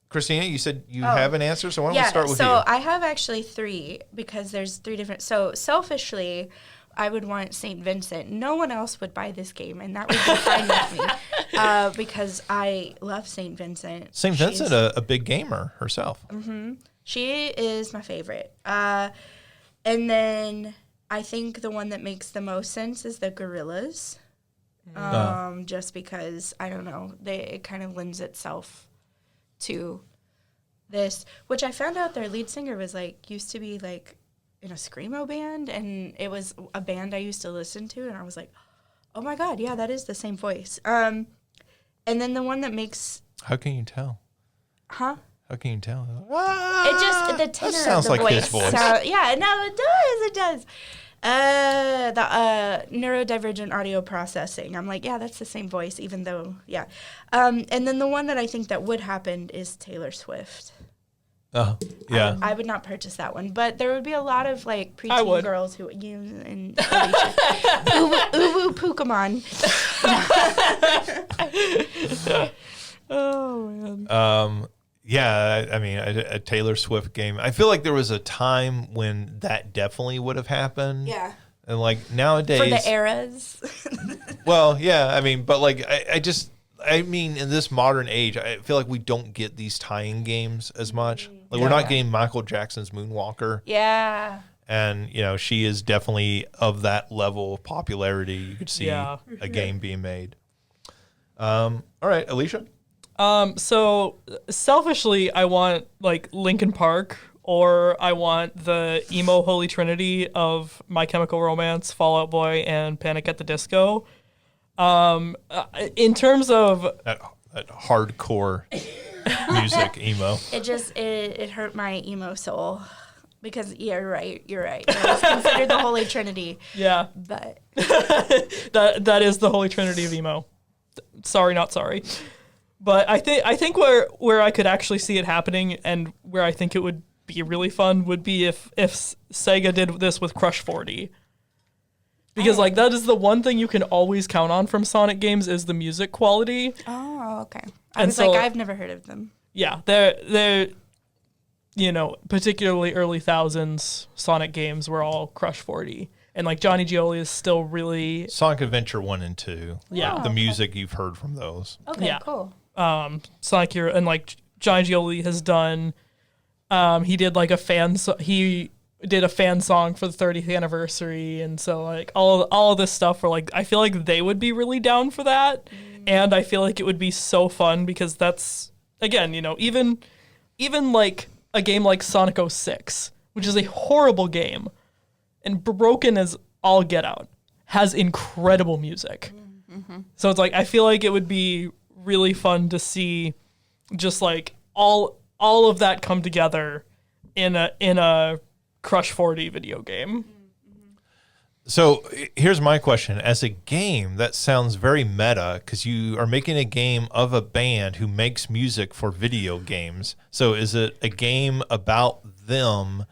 Christina, you said you have an answer, so why don't we start with you? So I have actually three, because there's three different. So selfishly, I would want St. Vincent. No one else would buy this game, and that would be fine with me, because I love St. Vincent. St. Vincent, a big gamer herself. Mm-hmm. She is my favorite. And then I think the one that makes the most sense is the Gorillas, just because, I don't know, it kind of lends itself to this, which I found out their lead singer was used to be in a screamo band, and it was a band I used to listen to, and I was like, oh my god, yeah, that is the same voice. And then the one that makes... How can you tell? How can you tell? It just, the tenor sounds of the like voice. his voice. Yeah, no, it does. The neurodivergent audio processing. I'm like, yeah, that's the same voice, even though, yeah. And then the one that I think that would happen is Taylor Swift. Oh, yeah. I would not purchase that one, but there would be a lot of preteen girls who and Uwu Pokemon. Oh man. Yeah, I mean, a Taylor Swift game. I feel like there was a time when that definitely would have happened. Yeah. And nowadays. For the eras. Well, yeah, I mean, but I mean, in this modern age, I feel like we don't get these tie-in games as much. We're not getting Michael Jackson's Moonwalker. Yeah. And, she is definitely of that level of popularity. You could see a game being made. All right, Alicia? So selfishly, I want Linkin Park, or I want the emo holy trinity of My Chemical Romance, Fall Out Boy, and Panic at the Disco. In terms of that hardcore music, emo. It hurt my emo soul Because you're right. It's considered the Holy Trinity. Yeah. But that is the Holy Trinity of emo. Sorry, not sorry. But I think where I could actually see it happening and where I think it would be really fun would be if Sega did this with Crush 40. Because like that is the one thing you can always count on from Sonic games is the music quality. Oh, okay. I was like, I've never heard of them. Yeah, they're particularly early thousands Sonic games were all Crush 40. And like Johnny Gioli is still really Sonic Adventure 1 and 2. Yeah. The music you've heard from those. Okay, Yeah. cool. Sonic Hero, and like Johnny Gioli has done he did like he did a fan song for the 30th anniversary, and so like all of this stuff where like I feel like they would be really down for that. And I feel like it would be so fun because that's again, even like a game like Sonic 06, which is a horrible game and broken as all get out, has incredible music. Mm-hmm. So it's like I feel like it would be really fun to see just like all of that come together in a Crush 40 video game. So here's my question. As a game, that sounds very meta because you are making a game of a band who makes music for video games. So is it a game about them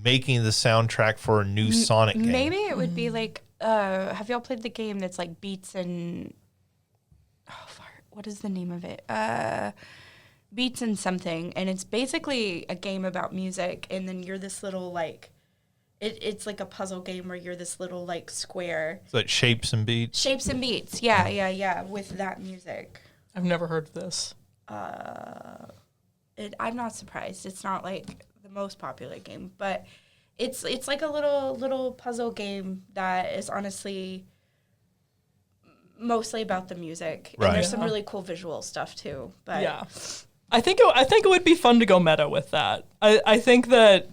making the soundtrack for a new Sonic game? Maybe it would be like, have y'all played the game that's like Beats and... what is the name of it? Beats and something. And it's basically a game about music. And then you're this little like... It's like a puzzle game where you're this little like square. So it Shapes and Beats? Shapes and Beats. Yeah. With that music. I've never heard of this. I'm not surprised. It's not like the most popular game, but it's like a little puzzle game that is honestly mostly about the music. Right. And there's some really cool visual stuff too. But Yeah. I think it would be fun to go meta with that. I think that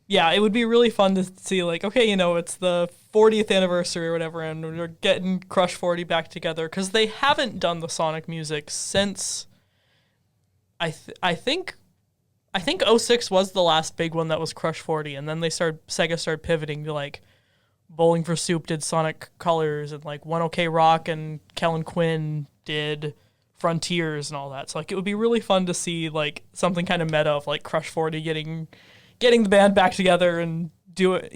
it would be really fun to see like, okay, it's the 40th anniversary or whatever, and we're getting Crush 40 back together because they haven't done the Sonic music since I think 06 was the last big one that was Crush 40, and then Sega started pivoting to like Bowling for Soup did Sonic Colors, and like 1OK Rock and Kellen Quinn did Frontiers and all that. So like it would be really fun to see like something kind of meta of like Crush 40 getting the band back together and do it,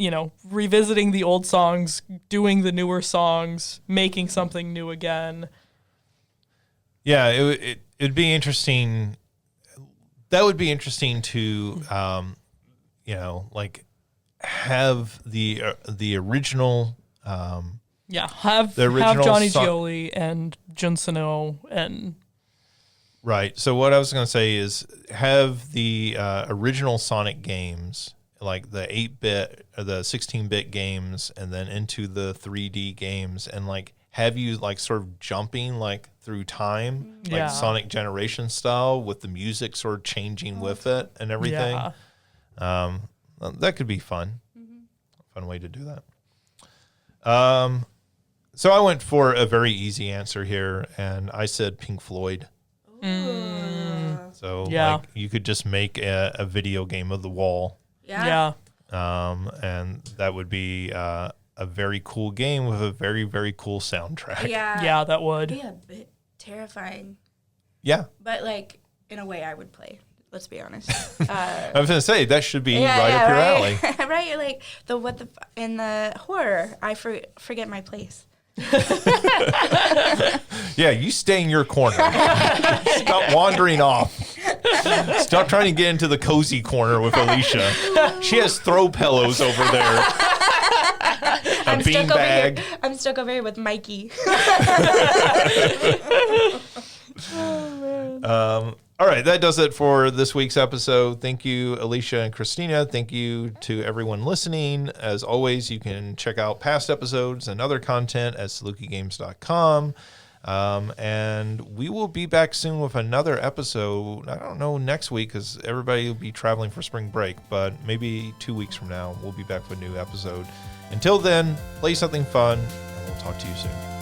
revisiting the old songs, doing the newer songs, making something new again. Yeah, it'd be interesting. That would be interesting to, like have the original. Have original Johnny Gioli and Jun Sano and. Right. So what I was going to say is have the original Sonic games, like the 8-bit or the 16-bit games, and then into the 3D games, and like have you like sort of jumping like through time, like Sonic Generation style, with the music sort of changing with it and everything. Yeah. That could be fun. Mm-hmm. Fun way to do that. So I went for a very easy answer here, and I said Pink Floyd. So like you could just make a video game of The Wall. Yeah. And that would be a very cool game with a very, very cool soundtrack. Yeah. Yeah, that would. It'd be a bit terrifying. Yeah. But like in a way I would play. Let's be honest. I was going to say that should be right up your alley. Right, like in the horror, I forget my place. Yeah, you stay in your corner. Stop wandering off. Stop trying to get into the cozy corner with Alicia. She has throw pillows over there. A beanbag. I'm stuck over here with Mikey. Oh, man. All right, that does it for this week's episode. Thank you, Alicia and Christina. Thank you to everyone listening. As always, you can check out past episodes and other content at salukigames.com. And we will be back soon with another episode. I don't know next week because everybody will be traveling for spring break, but maybe 2 weeks from now, we'll be back with a new episode. Until then, play something fun, and we'll talk to you soon.